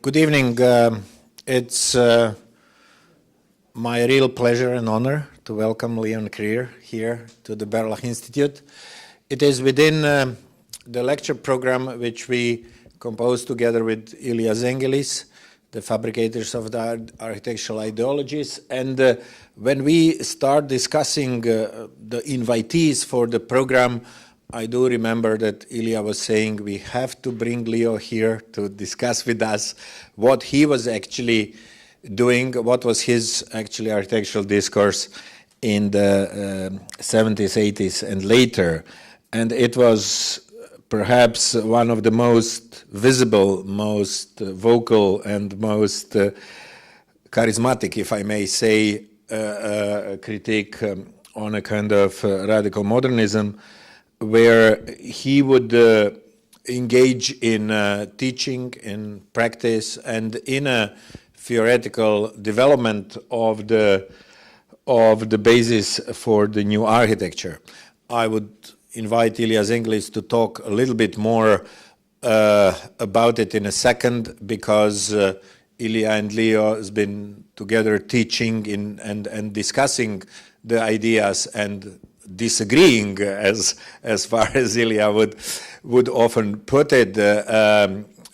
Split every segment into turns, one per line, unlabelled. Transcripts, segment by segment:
Good evening. It's my real pleasure and honor to welcome Léon Krier here to the Berlage Institute. It is within the lecture program which we composed together with Ilya Zengelis, the fabricators of the architectural ideologies. And when we start discussing the invitees for the program, I do remember that Ilya was saying we have to bring Leo here to discuss with us what he was actually doing, what was his actually architectural discourse in the 70s, 80s, and later. And it was perhaps one of the most visible, most vocal, and most charismatic, if I may say, critique on a kind of radical modernism, where he would engage in teaching, in practice, and in a theoretical development of the basis for the new architecture. I would invite Ilya Zengelis to talk a little bit more about it in a second, because Ilya and Leo has been together teaching and discussing the ideas and disagreeing, as far as Ilya would often put it,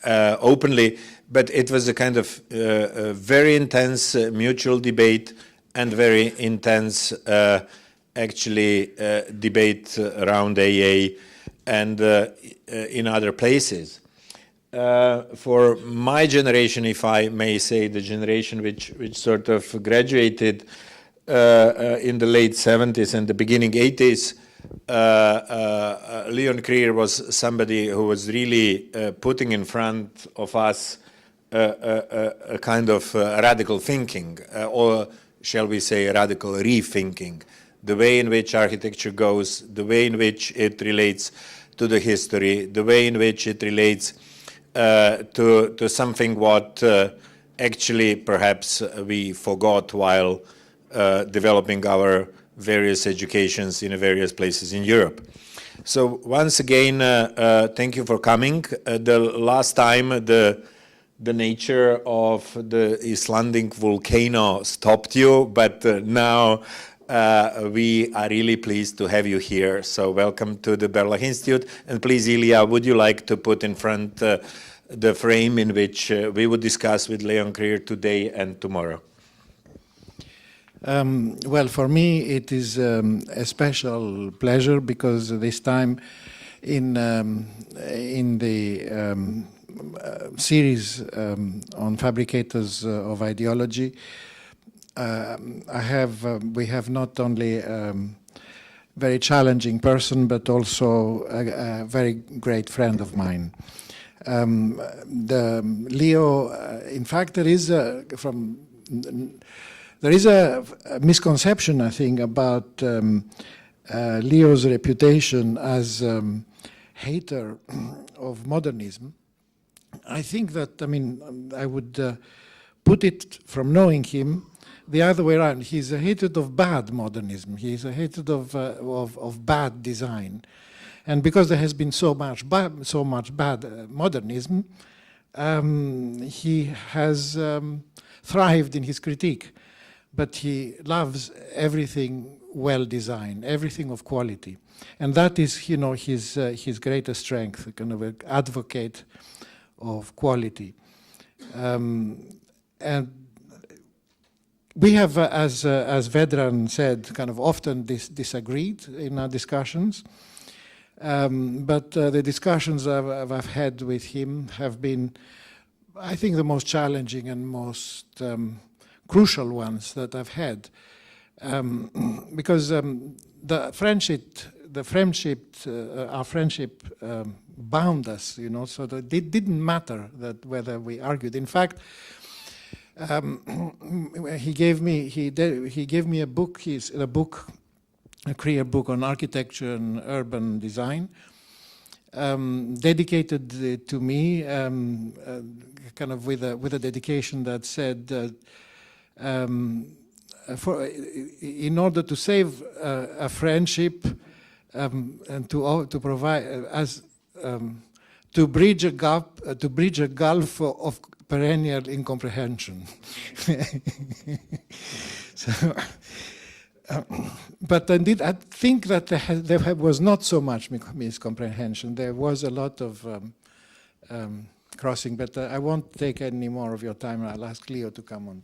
openly. But it was a kind of very intense mutual debate and very intense actually debate around AA and in other places. For my generation, if I may say, the generation which sort of graduated in the late 70s and the beginning 80s, Léon Krier was somebody who was really putting in front of us a kind of radical thinking, or shall we say radical rethinking, the way in which architecture goes, the way in which it relates to the history, the way in which it relates to something what actually perhaps we forgot while developing our various educations in various places in Europe. So once again, thank you for coming. The last time the nature of the Icelandic volcano stopped you, but now we are really pleased to have you here. So welcome to the Berlage Institute. And please, Ilya, would you like to put in front the frame in which we would discuss with Léon Krier today and tomorrow?
Well, for me, it is a special pleasure, because this time in the series on fabricators of ideology, we have not only very challenging person, but also a very great friend of mine. Leo, in fact, there is a misconception, I think, about Leo's reputation as hater of modernism. I think that, I would put it, from knowing him, the other way around. He's a hater of bad modernism. He's a hater of bad design. And because there has been so much bad modernism, he has thrived in his critique. But he loves everything well designed, everything of quality, and that is, his greatest strength, kind of an advocate of quality. And we have, as Vedran said, kind of often disagreed in our discussions. But the discussions I've had with him have been, I think, the most challenging and most crucial ones that I've had, because our friendship bound us, so that it didn't matter that whether we argued. In fact, he gave me a book, a Krier book on architecture and urban design, dedicated to me, kind of with a dedication that said, in order to save a friendship and to provide to bridge a gulf of perennial incomprehension. So, but indeed, I think that there was not so much miscomprehension. There was a lot of crossing, but I won't take any more of your time. I'll ask Leo to come on.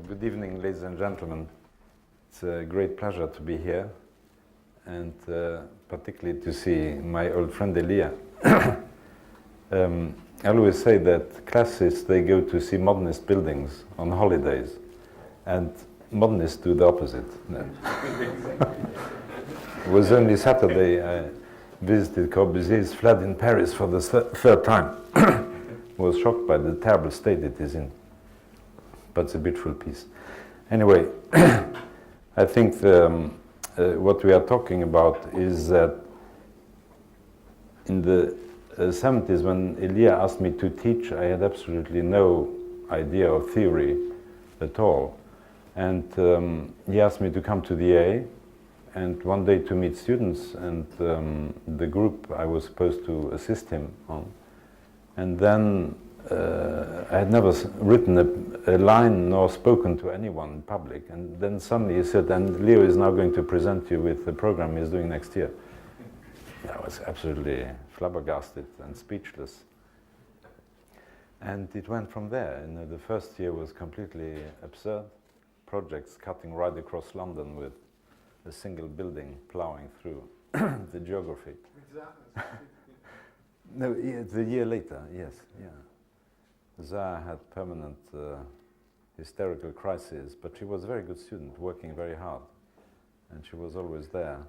Good evening, ladies and gentlemen. It's a great pleasure to be here, and particularly to see my old friend Elia. I always say that classicists, they go to see modernist buildings on holidays, and modernists do the opposite. It was only Saturday I visited Corbusier's flat in Paris for the third time. Was shocked by the terrible state it is in. But it's a beautiful piece. Anyway, I think what we are talking about is that in the 70s, when Elia asked me to teach, I had absolutely no idea of theory at all. And he asked me to come to the A, and one day to meet students, and the group I was supposed to assist him on. And then I had never written a line nor spoken to anyone in public. And then suddenly he said, and Leo is now going to present you with the program he's doing next year. I was absolutely flabbergasted and speechless. And it went from there. You know, the first year was completely absurd. Projects cutting right across London with a single building plowing through the geography. No, the year later, yes, yeah. Zara had permanent hysterical crises, but she was a very good student, working very hard, and she was always there.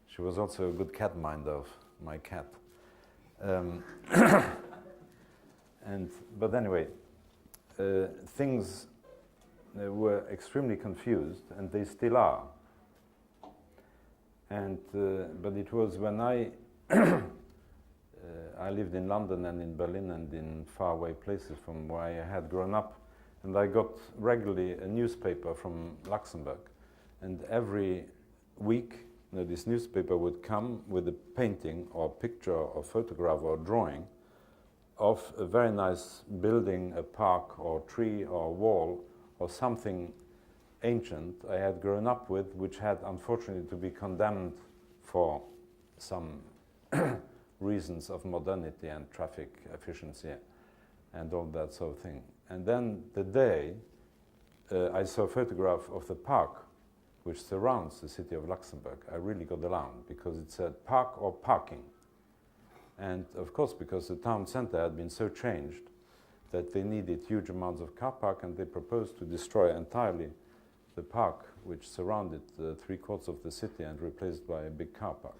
She was also a good cat minder of my cat. But anyway, things were extremely confused, and they still are. And but it was when I lived in London and in Berlin and in faraway places from where I had grown up, and I got regularly a newspaper from Luxembourg, and every week this newspaper would come with a painting or picture or photograph or drawing of a very nice building, a park or tree or wall or something ancient I had grown up with, which had unfortunately to be condemned for some reasons of modernity and traffic efficiency and all that sort of thing. And then the day I saw a photograph of the park which surrounds the city of Luxembourg, I really got alarmed because it said park or parking. And of course, because the town center had been so changed that they needed huge amounts of car park, and they proposed to destroy entirely the park which surrounded 3/4 of the city and replaced by a big car park.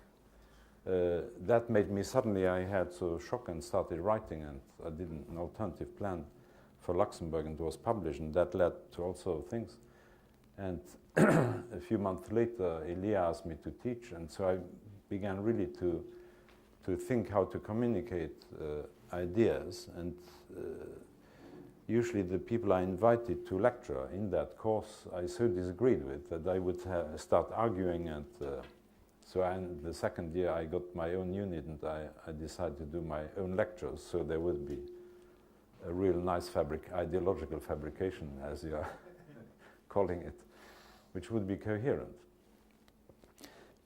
That made me suddenly, I had sort of shock and started writing, and I did an alternative plan for Luxembourg, and it was published, and that led to all sorts of things. And a few months later, Elia asked me to teach, and so I began really to think how to communicate ideas, and usually the people I invited to lecture in that course I so disagreed with that I would start arguing, and so in the second year I got my own unit, and I decided to do my own lectures, so there would be a real nice ideological fabrication, as you are calling it, which would be coherent.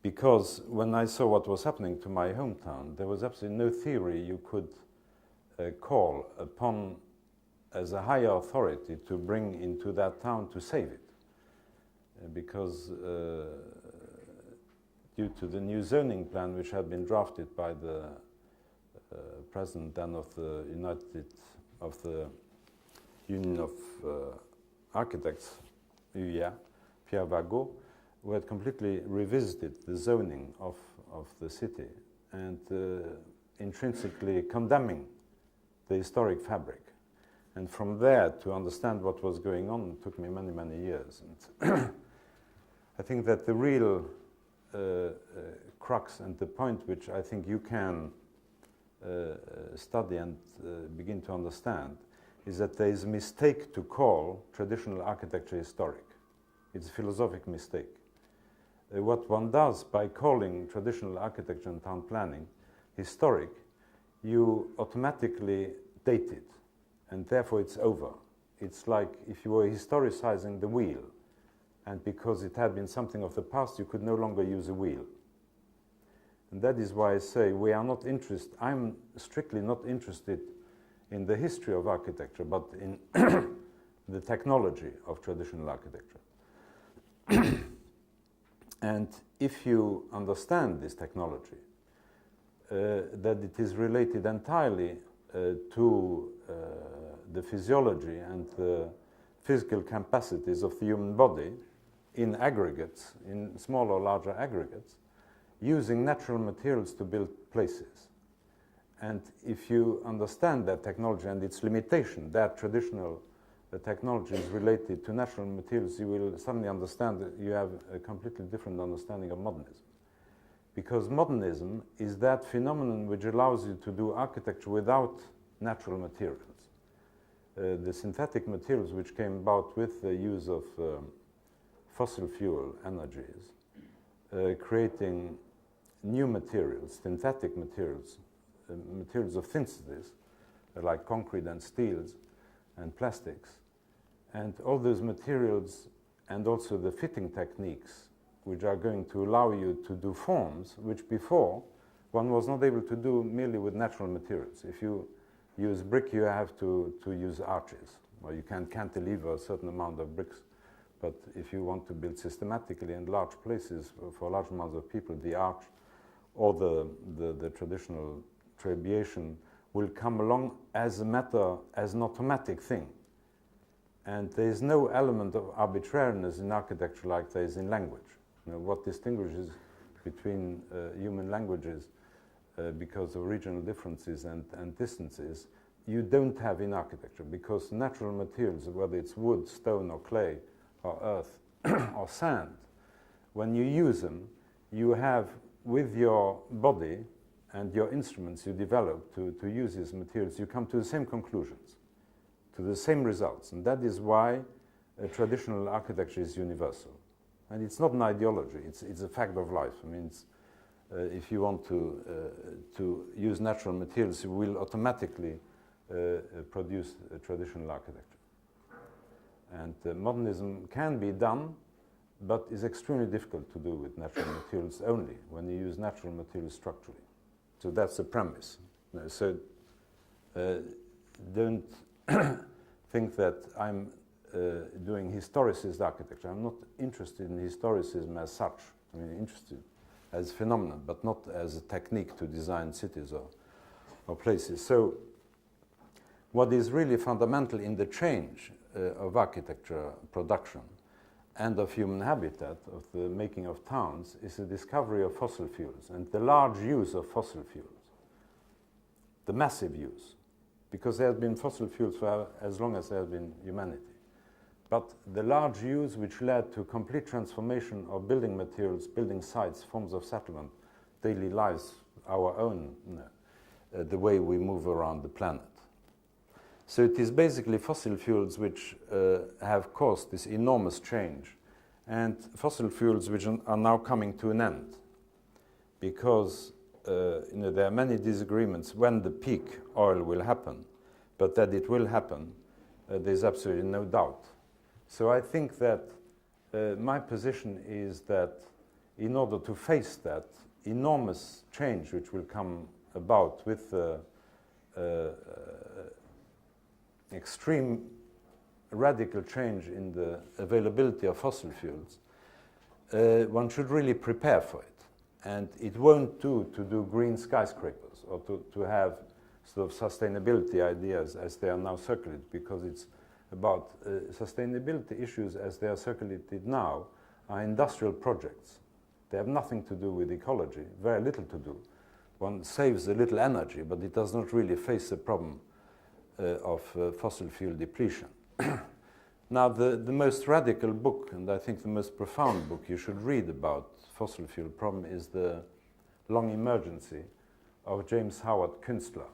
Because when I saw what was happening to my hometown, there was absolutely no theory you could call upon as a higher authority to bring into that town to save it. Because due to the new zoning plan which had been drafted by the president then of the Union of Architects, UIA, Pierre Vagot, who had completely revisited the zoning of the city and intrinsically condemning the historic fabric. And from there, to understand what was going on, took me many, many years. And I think that the real crux and the point which I think you can study and begin to understand is that there is a mistake to call traditional architecture historic. It's a philosophic mistake. What one does by calling traditional architecture and town planning historic, you automatically date it, and therefore it's over. It's like if you were historicizing the wheel, and because it had been something of the past, you could no longer use a wheel. And that is why I say we are not interested, I'm strictly not interested in the history of architecture, but in the technology of traditional architecture. And if you understand this technology, that it is related entirely to the physiology and the physical capacities of the human body in aggregates, in smaller or larger aggregates, using natural materials to build places. And if you understand that technology and its limitation, that traditional technology is related to natural materials, you will suddenly understand that you have a completely different understanding of modernism. Because modernism is that phenomenon which allows you to do architecture without natural materials. The synthetic materials which came about with the use of fossil fuel energies, creating new materials, synthetic materials, materials of synthesis, like concrete and steels and plastics, and all those materials and also the fitting techniques which are going to allow you to do forms which before one was not able to do merely with natural materials. If you use brick, you have to use arches, or you can cantilever a certain amount of bricks. But if you want to build systematically in large places for large amounts of people, the arch or the traditional trabeation will come along as a matter, as an automatic thing. And there is no element of arbitrariness in architecture like there is in language. You know, what distinguishes between human languages because of regional differences and distances, you don't have in architecture, because natural materials, whether it's wood, stone, or clay, or earth, or sand, when you use them, you have, with your body and your instruments you develop to use these materials, you come to the same conclusions, to the same results. And that is why traditional architecture is universal. And it's not an ideology, it's a fact of life. I mean, if you want to use natural materials, you will automatically produce traditional architecture. And modernism can be done, but is extremely difficult to do with natural materials only, when you use natural materials structurally. So that's the premise. So don't think that I'm doing historicist architecture. I'm not interested in historicism as such. I mean, interested as a phenomenon, but not as a technique to design cities or places. So what is really fundamental in the change of architecture production and of human habitat, of the making of towns, is the discovery of fossil fuels and the large use of fossil fuels, the massive use, because there have been fossil fuels for as long as there has been humanity. But the large use which led to complete transformation of building materials, building sites, forms of settlement, daily lives, our own, the way we move around the planet. So it is basically fossil fuels which have caused this enormous change, and fossil fuels which are now coming to an end, because there are many disagreements when the peak oil will happen, but that it will happen, there's absolutely no doubt. So I think that my position is that in order to face that enormous change which will come about with extreme radical change in the availability of fossil fuels, one should really prepare for it. And it won't do to do green skyscrapers or to have sort of sustainability ideas as they are now circulated, because it's about sustainability issues as they are circulated now are industrial projects. They have nothing to do with ecology, very little to do. One saves a little energy, but it does not really face the problem of fossil fuel depletion. Now, the most radical book, and I think the most profound book you should read about fossil fuel problem, is The Long Emergency of James Howard Kunstler.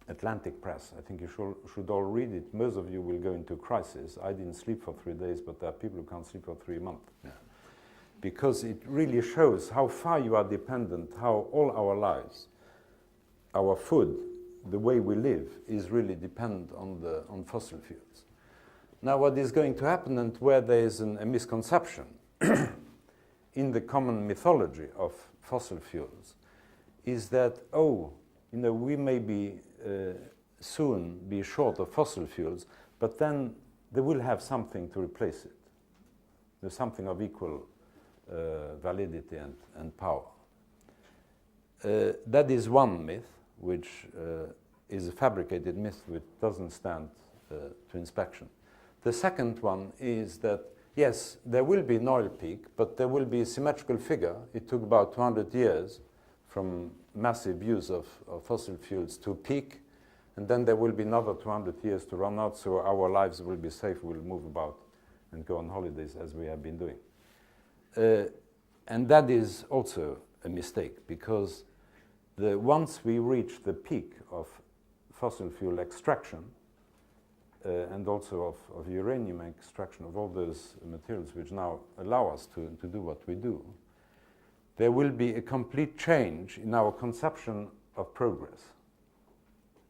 Atlantic press. I think you should all read it. Most of you will go into crisis. I didn't sleep for 3 days, but there are people who can't sleep for 3 months. Yeah. Because it really shows how far you are dependent, how all our lives, our food, the way we live, is really dependent on fossil fuels. Now, what is going to happen, and where there is a misconception in the common mythology of fossil fuels, is that, we may be soon be short of fossil fuels, but then they will have something to replace it. There's something of equal validity and power. That is one myth, which is a fabricated myth which doesn't stand to inspection. The second one is that, yes, there will be an oil peak, but there will be a symmetrical figure. It took about 200 years from massive use of fossil fuels to peak, and then there will be another 200 years to run out, so our lives will be safe, we'll move about and go on holidays as we have been doing. And that is also a mistake, because once we reach the peak of fossil fuel extraction, and also of uranium extraction, of all those materials which now allow us to do what we do, there will be a complete change in our conception of progress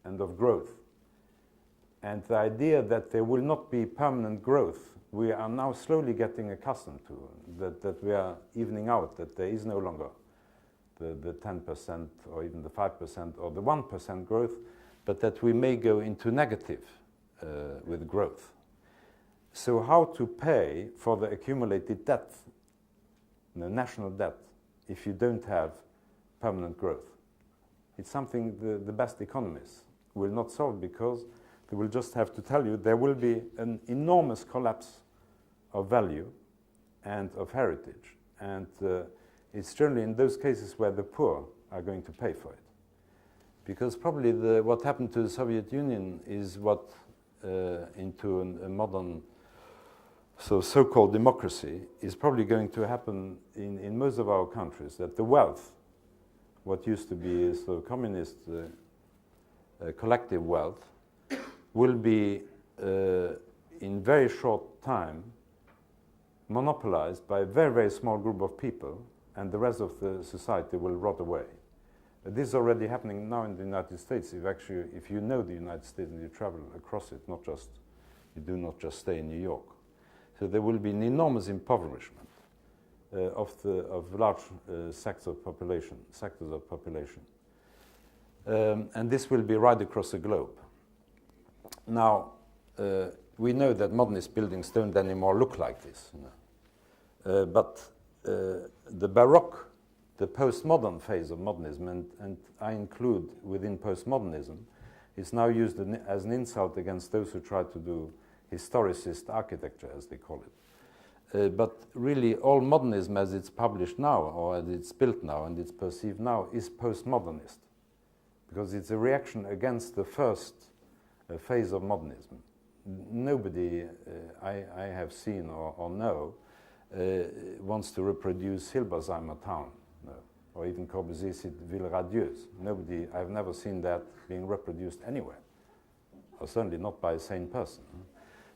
and of growth. And the idea that there will not be permanent growth, we are now slowly getting accustomed to, that we are evening out, that there is no longer the 10% or even the 5% or the 1% growth, but that we may go into negative with growth. So how to pay for the accumulated debt, the national debt, if you don't have permanent growth? It's something the best economists will not solve, because they will just have to tell you there will be an enormous collapse of value and of heritage. And it's generally in those cases where the poor are going to pay for it. Because probably what happened to the Soviet Union is what into a modern so-called democracy is probably going to happen in most of our countries, that the wealth, what used to be sort of communist collective wealth, will be in very short time monopolized by a very, very small group of people, and the rest of the society will rot away. This is already happening now in the United States. If you know the United States and you travel across it, you do not just stay in New York. So there will be an enormous impoverishment of large sectors of population. And this will be right across the globe. Now, we know that modernist buildings don't anymore look like this. But the Baroque, the postmodern phase of modernism, and I include within postmodernism, is now used as an insult against those who try to do historicist architecture, as they call it. But really, all modernism as it's published now, or as it's built now, and it's perceived now, is postmodernist, because it's a reaction against the first phase of modernism. Nobody I have seen or know wants to reproduce Hilberseimer town, or even Corbusier's Ville Radieuse. Nobody, I've never seen that being reproduced anywhere, or certainly not by a sane person.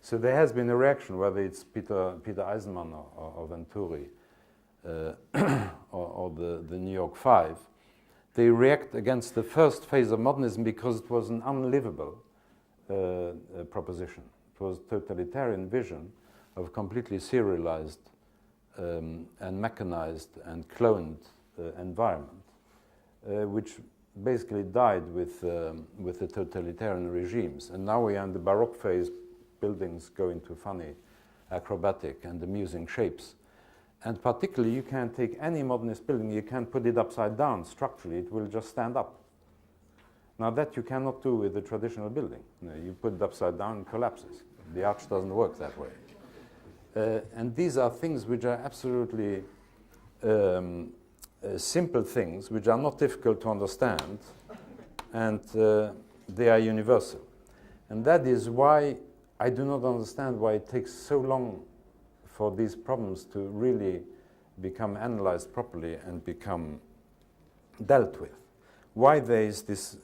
So there has been a reaction, whether it's Peter Eisenman or Venturi or the New York Five. They react against the first phase of modernism because it was an unlivable proposition. It was a totalitarian vision of a completely serialized and mechanized and cloned environment, which basically died with the totalitarian regimes. And now we are in the Baroque phase. Buildings go into funny, acrobatic and amusing shapes. And particularly, you can take any modernist building, you can put it upside down structurally, it will just stand up. Now that you cannot do with a traditional building. You put it upside down, it collapses. The arch doesn't work that way. And these are things which are absolutely simple things, which are not difficult to understand, and they are universal. And that is why I do not understand why it takes so long for these problems to really become analyzed properly and become dealt with. why there is this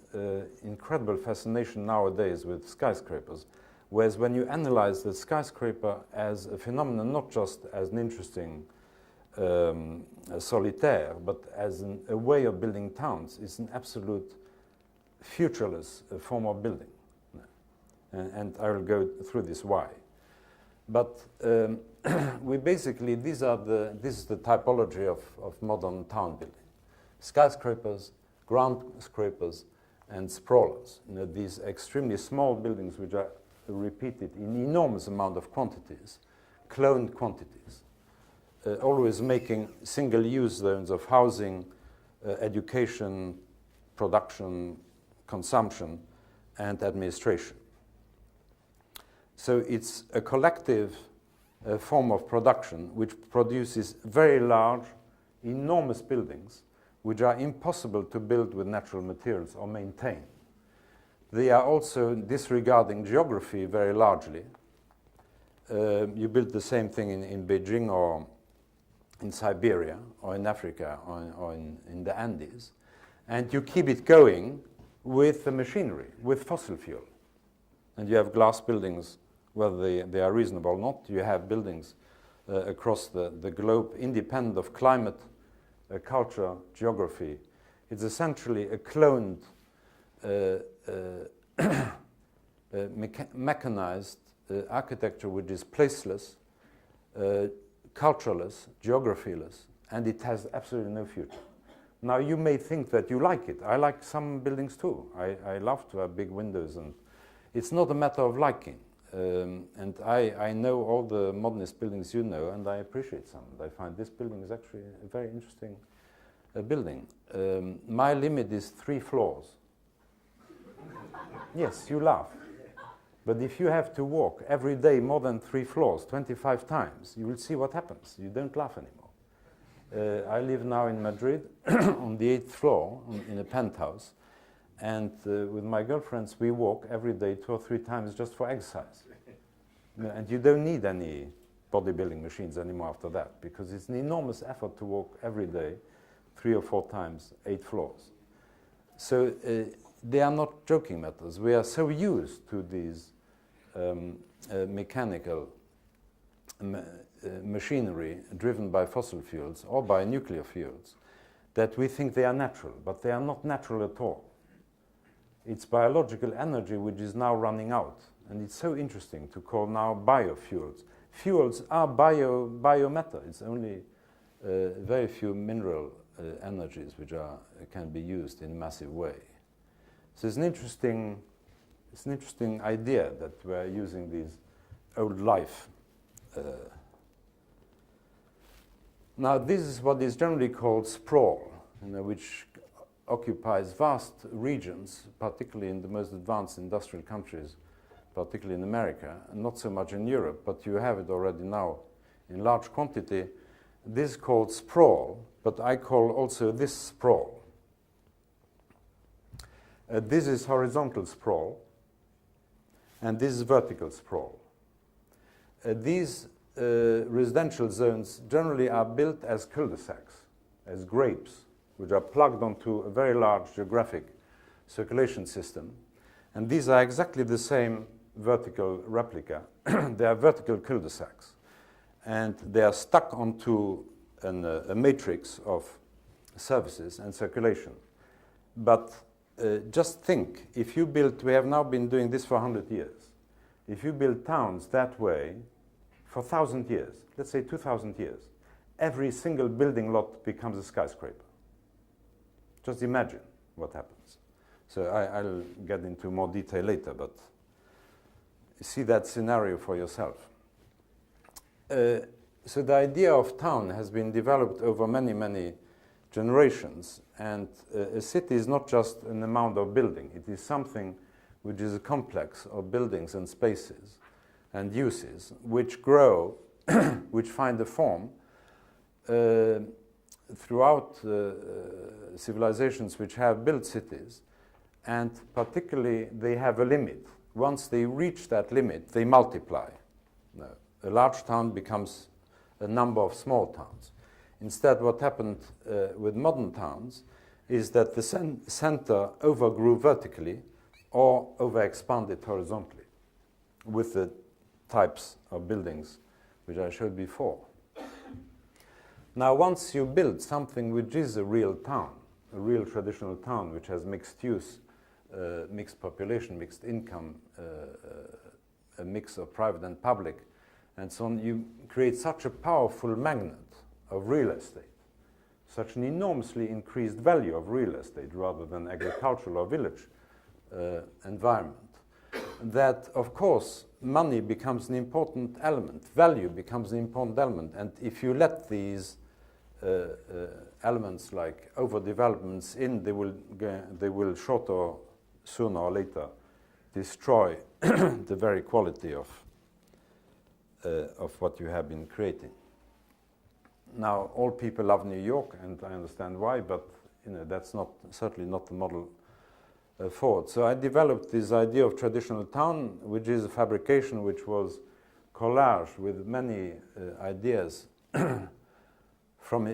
incredible fascination nowadays with skyscrapers, whereas when you analyze the skyscraper as a phenomenon, not just as an interesting solitaire, but as a way of building towns, it's an absolute futureless form of building. And I will go through this why. But we basically, this is the typology of modern town building. Skyscrapers, ground scrapers, and sprawlers. These extremely small buildings which are repeated in enormous amount of quantities, cloned quantities, always making single-use zones of housing, education, production, consumption, and administration. So it's a collective form of production which produces very large, enormous buildings which are impossible to build with natural materials or maintain. They are also disregarding geography very largely. You build the same thing in Beijing or in Siberia or in Africa or in the Andes, and you keep it going with the machinery, with fossil fuel. And you have glass buildings, whether they are reasonable or not. You have buildings across the globe, independent of climate, culture, geography. It's essentially a cloned, mechanized architecture which is placeless, cultureless, geographyless, and it has absolutely no future. Now you may think that you like it. I like some buildings too. I love to have big windows, and it's not a matter of liking. And I know all the modernist buildings you know, and I appreciate some. I find this building is actually a very interesting building. My limit is 3 floors. Yes, you laugh. But if you have to walk every day more than 3 floors, 25 times, you will see what happens. You don't laugh anymore. I live now in Madrid on the 8th floor in a penthouse. And with my girlfriends, we walk every day 2 or 3 times just for exercise. And you don't need any bodybuilding machines anymore after that, because it's an enormous effort to walk every day 3 or 4 times, 8 floors. So they are not joking matters. We are so used to these mechanical machinery driven by fossil fuels or by nuclear fuels that we think they are natural, but they are not natural at all. It's biological energy which is now running out, and it's so interesting to call now biofuels. Fuels are biomatter. It's only very few mineral energies which can be used in a massive way. So it's an interesting idea that we're using these old life. Now this is what is generally called sprawl, which occupies vast regions, particularly in the most advanced industrial countries, particularly in America, and not so much in Europe, but you have it already now in large quantity. This is called sprawl, but I call also this sprawl. This is horizontal sprawl, and this is vertical sprawl. These residential zones generally are built as cul-de-sacs, as grapes, which are plugged onto a very large geographic circulation system. And these are exactly the same vertical replica. They are vertical cul-de-sacs. And they are stuck onto a matrix of services and circulation. But just think, if you build, we have now been doing this for 100 years. If you build towns that way for 1,000 years, let's say 2,000 years, every single building lot becomes a skyscraper. Just imagine what happens. So I'll get into more detail later, but see that scenario for yourself. So the idea of town has been developed over many, many generations, and a city is not just an amount of building. It is something which is a complex of buildings and spaces and uses which grow, which find a form throughout civilizations which have built cities, and particularly they have a limit. Once they reach that limit, they multiply. A large town becomes a number of small towns. Instead, what happened with modern towns, is that the center overgrew vertically or overexpanded horizontally with the types of buildings which I showed before. Now, once you build something which is a real town, a real traditional town which has mixed use, mixed population, mixed income, a mix of private and public, and so on, you create such a powerful magnet of real estate, such an enormously increased value of real estate rather than agricultural or village environment, that of course money becomes an important element, value becomes an important element, and if you let these elements like overdevelopments in, they will sooner or later destroy the very quality of what you have been creating. Now, all people love New York, and I understand why, but that's certainly not the model for it. So I developed this idea of traditional town, which is a fabrication which was collaged with many ideas from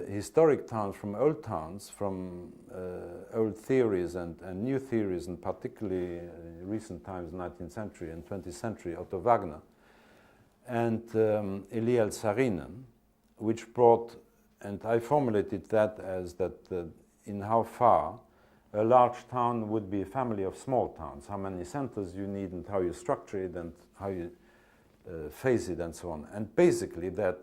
historic towns, from old towns, from old theories and new theories, and particularly recent times, 19th century and 20th century, Otto Wagner, and Eliel Saarinen, which brought, and I formulated that as that in how far a large town would be a family of small towns, how many centers you need and how you structure it and how you phase it and so on. And basically that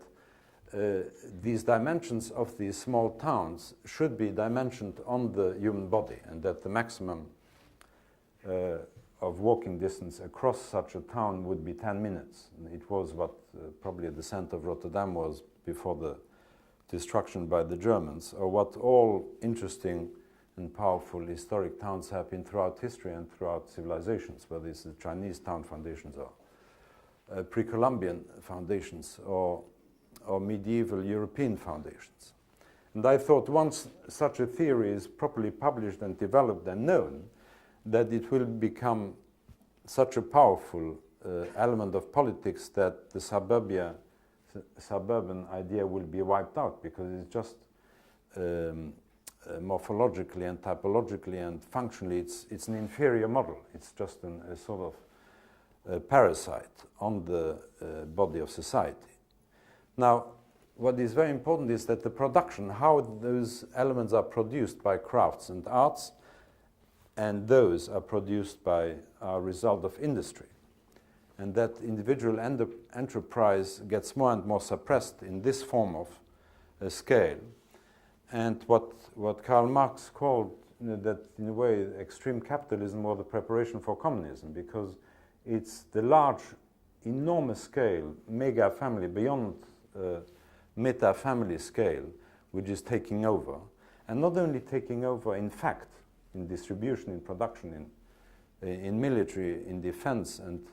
these dimensions of these small towns should be dimensioned on the human body, and that the maximum of walking distance across such a town would be 10 minutes. And it was what probably the center of Rotterdam was before the destruction by the Germans, or what all interesting and powerful historic towns have been throughout history and throughout civilizations, whether it's the Chinese town foundations or pre-Columbian foundations or medieval European foundations. And I thought once such a theory is properly published and developed and known, that it will become such a powerful element of politics that the suburban idea will be wiped out, because it's just morphologically and typologically and functionally it's an inferior model. It's just a sort of parasite on the body of society. Now, what is very important is that the production, how those elements are produced by crafts and arts, and those are produced by a result of industry. And that individual enterprise gets more and more suppressed in this form of scale. And what Karl Marx called, that in a way, extreme capitalism or the preparation for communism, because it's the large, enormous scale, mega family, beyond meta family scale, which is taking over. And not only taking over in fact, in distribution, in production, in military, in defense and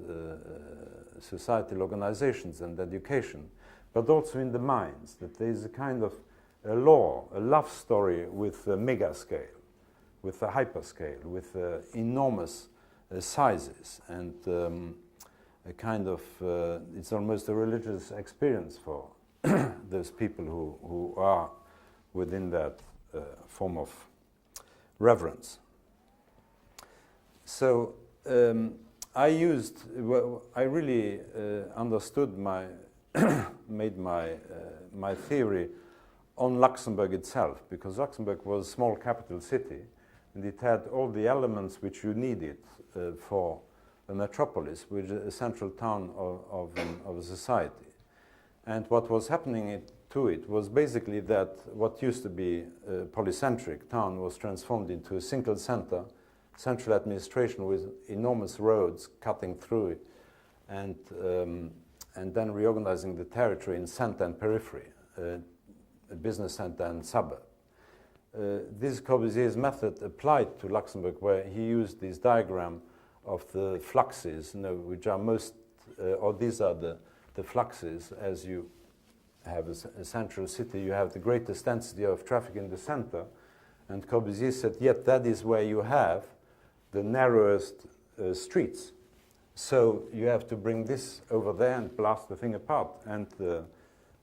societal organizations and education, but also in the minds, that there is a kind of a love story with a mega scale, with a hyper scale, with enormous sizes, and a kind of, it's almost a religious experience for those people who are within that form of reverence. So I really understood made my theory on Luxembourg itself, because Luxembourg was a small capital city, and it had all the elements which you needed for a metropolis, which is a central town of a society. And what was happening to it was basically that what used to be a polycentric town was transformed into a single center, central administration with enormous roads cutting through it, and then reorganizing the territory in center and periphery, a business center and suburb. This Corbusier's method applied to Luxembourg, where he used this diagram of the fluxes, which are most, or these are the fluxes. As you have a central city, you have the greatest density of traffic in the center, and Corbusier said, yet that is where you have the narrowest streets. So you have to bring this over there and blast the thing apart. And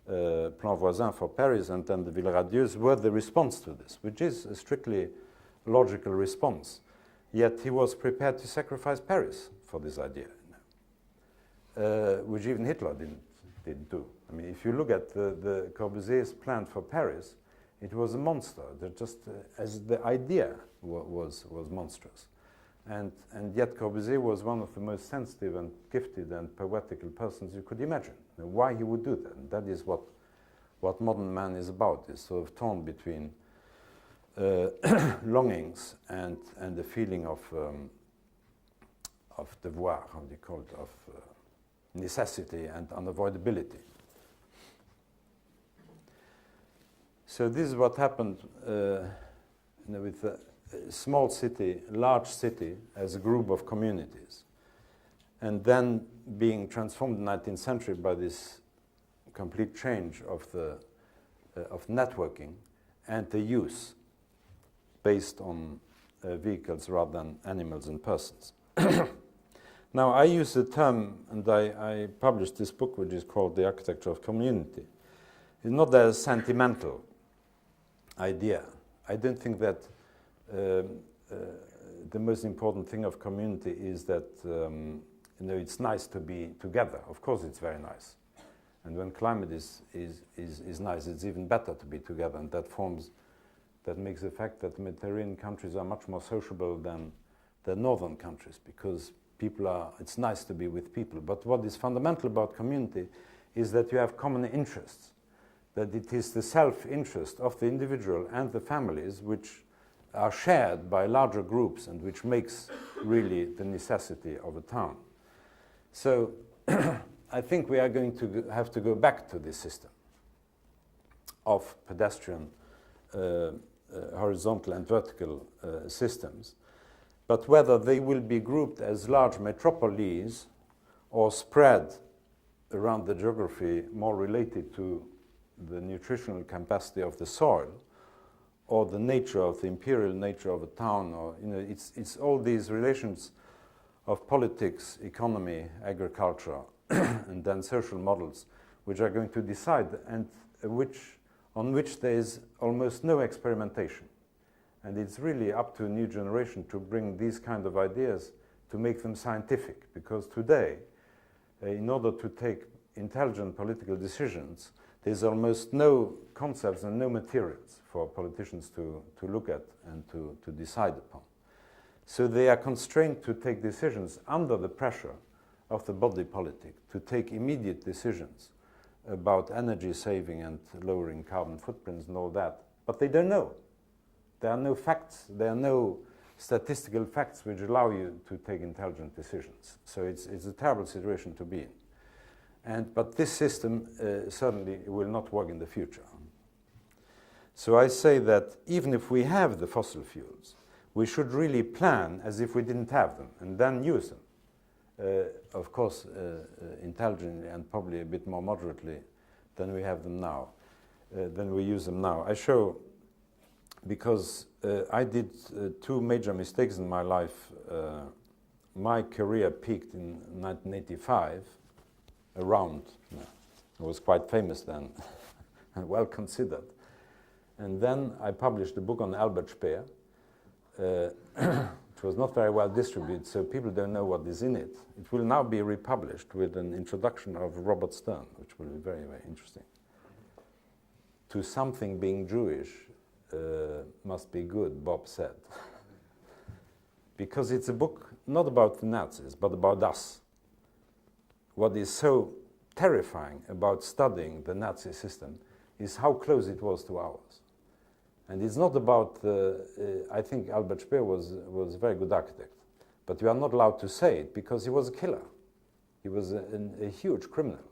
Plan Voisin for Paris and then the Villeradieu's were the response to this, which is a strictly logical response. Yet he was prepared to sacrifice Paris for this idea, which even Hitler didn't do. I mean, if you look at the Corbusier's plan for Paris, it was a monster. That just as the idea was monstrous, and yet Corbusier was one of the most sensitive and gifted and poetical persons you could imagine. Now, why he would do that? And that is what modern man is about. Is sort of torn between longings and the feeling of devoir, how do you call it, of necessity and unavoidability. So this is what happened with a small city, large city, as a group of communities, and then being transformed in the 19th century by this complete change of networking and the use based on vehicles rather than animals and persons. Now, I use the term, and I published this book, which is called The Architecture of Community. It's not a sentimental idea. I don't think that the most important thing of community is that it's nice to be together. Of course, it's very nice, and when climate is nice, it's even better to be together, and that makes the fact that Mediterranean countries are much more sociable than the northern countries, because it's nice to be with people. But what is fundamental about community is that you have common interests, that it is the self-interest of the individual and the families which are shared by larger groups and which makes really the necessity of a town. So I think we are going to have to go back to this system of pedestrian horizontal and vertical systems. But whether they will be grouped as large metropolises or spread around the geography more related to the nutritional capacity of the soil or the nature of the imperial nature of a town, or it's all these relations of politics, economy, agriculture, and then social models which are going to decide, and on which there is almost no experimentation. And it's really up to a new generation to bring these kind of ideas, to make them scientific. Because today, in order to take intelligent political decisions, there's almost no concepts and no materials for politicians to look at and to decide upon. So they are constrained to take decisions under the pressure of the body politic, to take immediate decisions about energy saving and lowering carbon footprints and all that. But they don't know. There are no facts, there are no statistical facts which allow you to take intelligent decisions. So it's a terrible situation to be in. But this system certainly will not work in the future. So I say that even if we have the fossil fuels, we should really plan as if we didn't have them and then use them. Of course, intelligently and probably a bit more moderately than we have them now, than we use them now. I show, because I did two major mistakes in my life. My career peaked in 1985, around. I was quite famous then, and well considered. And then I published a book on Albert Speer, which was not very well distributed, so people don't know what is in it. It will now be republished with an introduction of Robert Stern, which will be very, very interesting. To something being Jewish must be good, Bob said. Because it's a book not about the Nazis, but about us. What is so terrifying about studying the Nazi system is how close it was to ours. And it's not about, I think Albert Speer was a very good architect, but we are not allowed to say it because he was a killer. He was a huge criminal.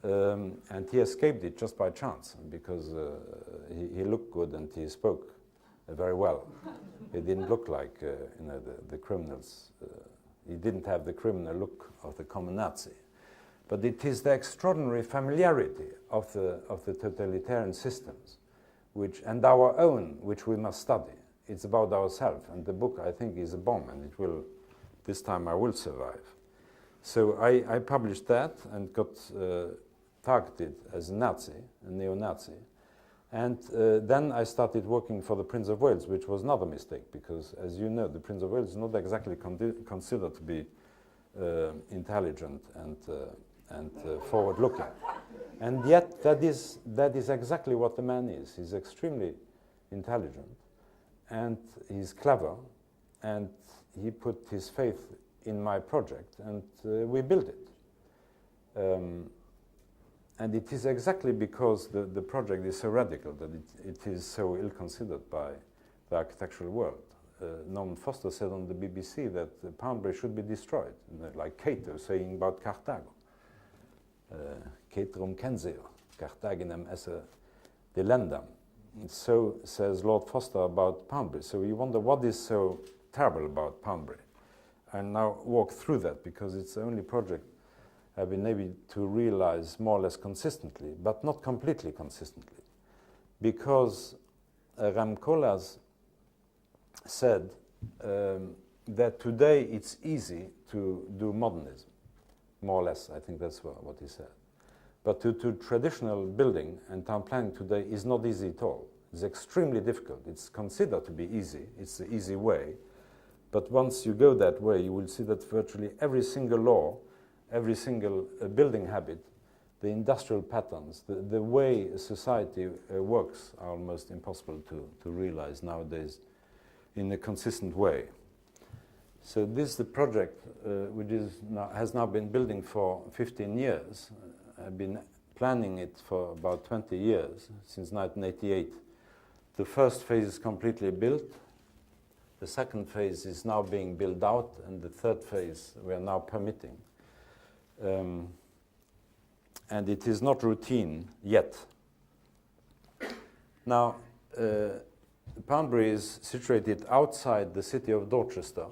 And he escaped it just by chance because he looked good and he spoke very well. He didn't look like the criminals. He didn't have the criminal look of the common Nazi. But it is the extraordinary familiarity of the totalitarian systems, and our own, which we must study. It's about ourselves, and the book, I think, is a bomb, and it will, this time I will survive. So I published that and got targeted as a Nazi, a neo-Nazi. And then I started working for the Prince of Wales, which was another mistake, because as you know, the Prince of Wales is not exactly considered to be intelligent and forward-looking. And yet that is exactly what the man is. He's extremely intelligent, and he's clever, and he put his faith in my project, and we built it. And it is exactly because the project is so radical that it is so ill-considered by the architectural world. Norman Foster said on the BBC that Poundbury should be destroyed, like Cato saying about Carthago. Caterum censeo, Carthaginem esse delendam. So says Lord Foster about Poundbury. So you wonder what is so terrible about Poundbury. I now walk through that because it's the only project I've been able to realize more or less consistently, but not completely consistently. Because Rem Koolhaas said that today it's easy to do modernism, more or less. I think that's what he said. But to traditional building and town planning today is not easy at all. It's extremely difficult. It's considered to be easy. It's the easy way. But once you go that way, you will see that virtually every single law, every single building habit, the industrial patterns, the way society works are almost impossible to realize nowadays in a consistent way. So this is the project which has now been building for 15 years. I've been planning it for about 20 years, since 1988. The first phase is completely built. The second phase is now being built out, and the third phase we are now permitting. And it is not routine yet. Now, Poundbury is situated outside the city of Dorchester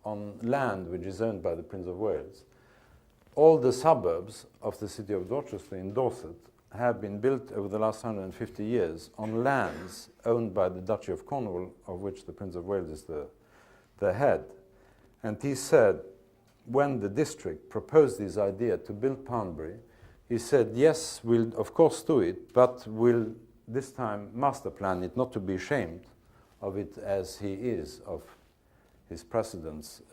on land which is owned by the Prince of Wales. All the suburbs of the city of Dorchester in Dorset have been built over the last 150 years on lands owned by the Duchy of Cornwall, of which the Prince of Wales is the head. And he said, when the district proposed this idea to build Poundbury, he said, yes, we'll of course do it, but we'll this time master plan it, not to be ashamed of it as he is of his precedents,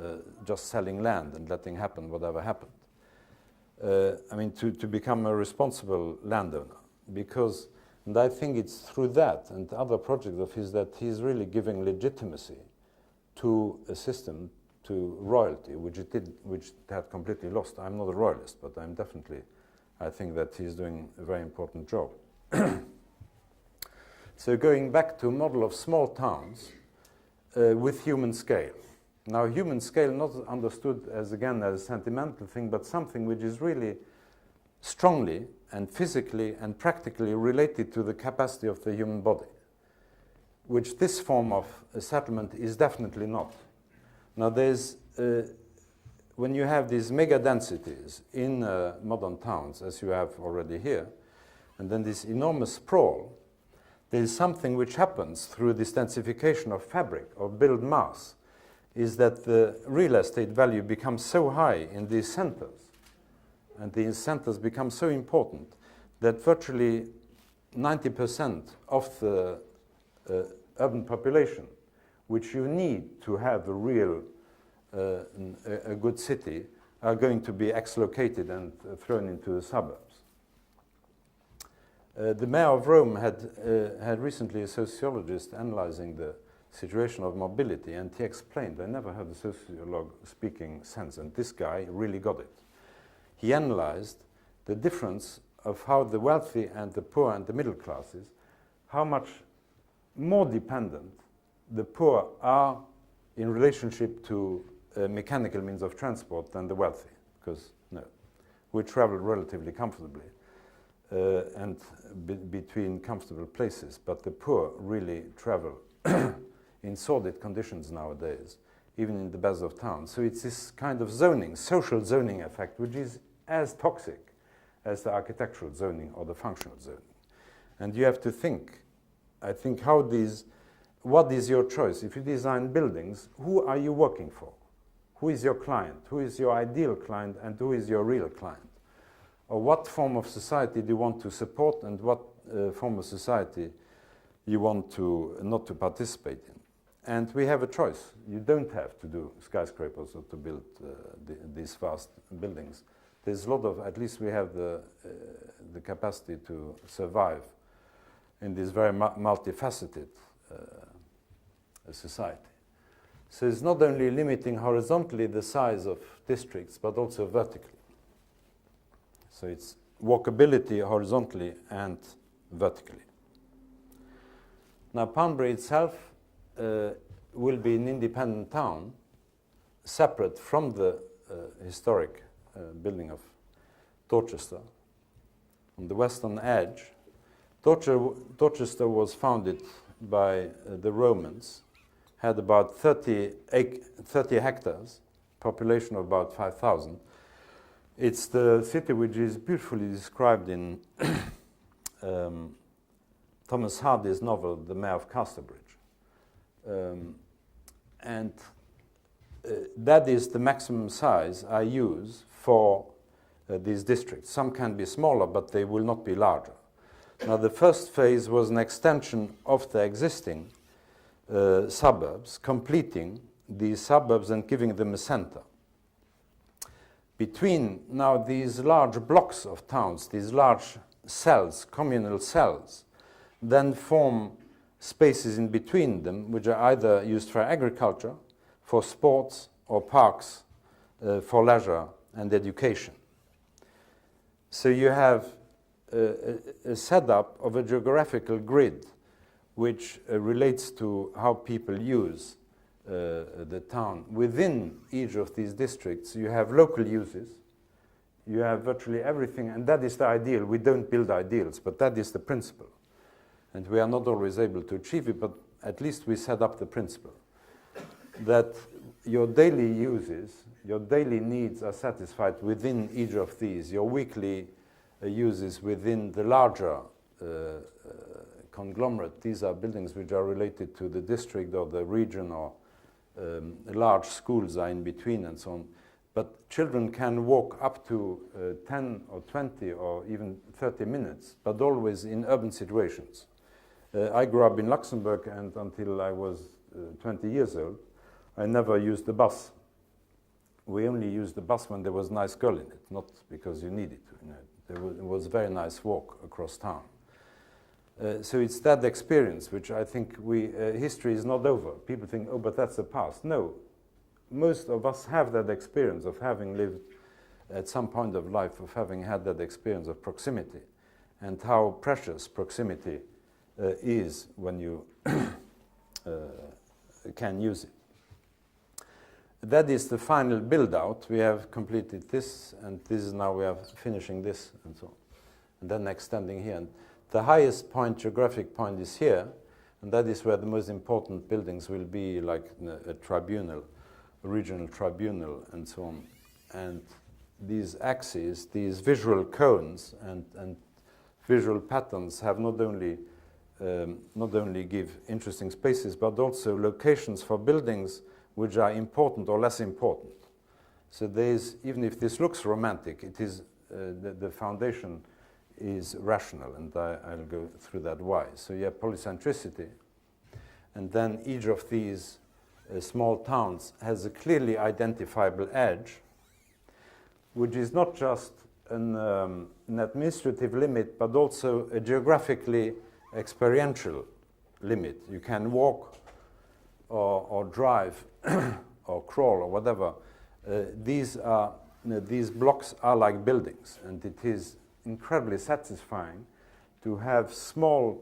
just selling land and letting happen whatever happened. I mean, to become a responsible landowner, because, and I think it's through that and other projects of his that he's really giving legitimacy to a system, to royalty, which it had completely lost. I'm not a royalist, but I think that he's doing a very important job. So going back to a model of small towns with human scale. Now, human scale not understood as, again, as a sentimental thing, but something which is really strongly and physically and practically related to the capacity of the human body, which this form of a settlement is definitely not. Now, there's, when you have these mega densities in modern towns, as you have already here, and then this enormous sprawl, there is something which happens through this densification of fabric, of built mass, is that the real estate value becomes so high in these centers, and these centers become so important that virtually 90% of the urban population, which you need to have a real, a good city, are going to be exlocated and thrown into the suburbs. The mayor of Rome had recently a sociologist analyzing the situation of mobility, and he explained, I never heard a sociologue speaking sense, and this guy really got it. He analyzed the difference of how the wealthy and the poor and the middle classes, how much more dependent the poor are in relationship to mechanical means of transport than the wealthy, because we travel relatively comfortably and between comfortable places, but the poor really travel in sordid conditions nowadays, even in the best of towns. So it's this kind of zoning, social zoning effect, which is as toxic as the architectural zoning or the functional zoning. And you have to think, I think, what is your choice? If you design buildings, who are you working for? Who is your client? Who is your ideal client, and who is your real client? or what form of society do you want to support and what form of society you want to not to participate in. And we have a choice. You don't have to do skyscrapers or to build these vast buildings. There's a lot of, at least we have the capacity to survive in this very multifaceted society. So it's not only limiting horizontally the size of districts, but also vertically. So it's walkability horizontally and vertically. Now, Poundbury itself will be an independent town, separate from the historic building of Dorchester. On the western edge, Dorchester was founded by the Romans, had about 30 hectares, population of about 5,000. It's the city which is beautifully described in Thomas Hardy's novel, The Mayor of Casterbridge. That is the maximum size I use for these districts. Some can be smaller, but they will not be larger. Now, the first phase was an extension of the existing suburbs, completing these suburbs and giving them a center. Between now these large blocks of towns, these large cells, communal cells, then form spaces in between them, which are either used for agriculture, for sports, or parks for leisure and education. So you have a setup of a geographical grid which relates to how people use the town. Within each of these districts, you have local uses, you have virtually everything, and that is the ideal. We don't build ideals, but that is the principle. And we are not always able to achieve it, but at least we set up the principle that your daily uses, your daily needs are satisfied within each of these, your weekly uses within the larger conglomerate. These are buildings which are related to the district or the region, or large schools are in between and so on. But children can walk up to 10 or 20 or even 30 minutes, but always in urban situations. I grew up in Luxembourg, and until I was 20 years old, I never used the bus. We only used the bus when there was a nice girl in it, not because you needed to. You know. It was a very nice walk across town. So it's that experience which I think history is not over. People think, oh, but that's the past. No, most of us have that experience of having lived at some point of life, of having had that experience of proximity, and how precious proximity is when you can use it. That is the final build-out. We have completed this, and this is now we are finishing this, and so on. And then extending here. And the highest point, geographic point, is here, and that is where the most important buildings will be, like a tribunal, a regional tribunal, and so on. And these axes, these visual cones and visual patterns have not only give interesting spaces, but also locations for buildings which are important or less important. So there's, even if this looks romantic, it is the foundation is rational, and I'll go through that why. So you have polycentricity, and then each of these small towns has a clearly identifiable edge, which is not just an administrative limit, but also a geographically experiential limit. You can walk or drive or crawl or whatever. These blocks are like buildings, and it is incredibly satisfying to have small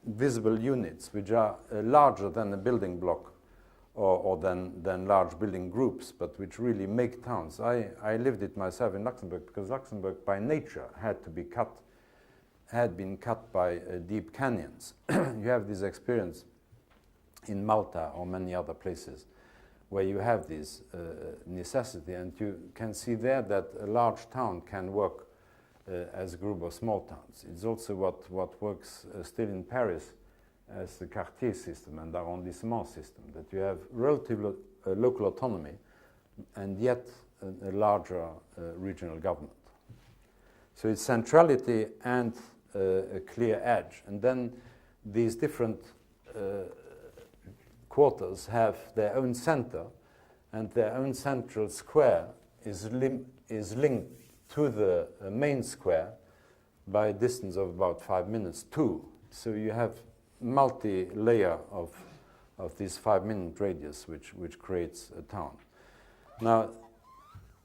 visible units which are larger than a building block or than large building groups, but which really make towns. I lived it myself in Luxembourg, because Luxembourg by nature had been cut by deep canyons. You have this experience in Malta or many other places where you have this necessity, and you can see there that a large town can work as a group of small towns. It's also what works still in Paris as the quartier system and arrondissement system, that you have relative local autonomy and yet a larger regional government. So it's centrality and a clear edge. And then these different quarters have their own center, and their own central square is linked to the main square by a distance of about 5 minutes too. So you have multi-layer of this 5-minute radius which creates a town. Now,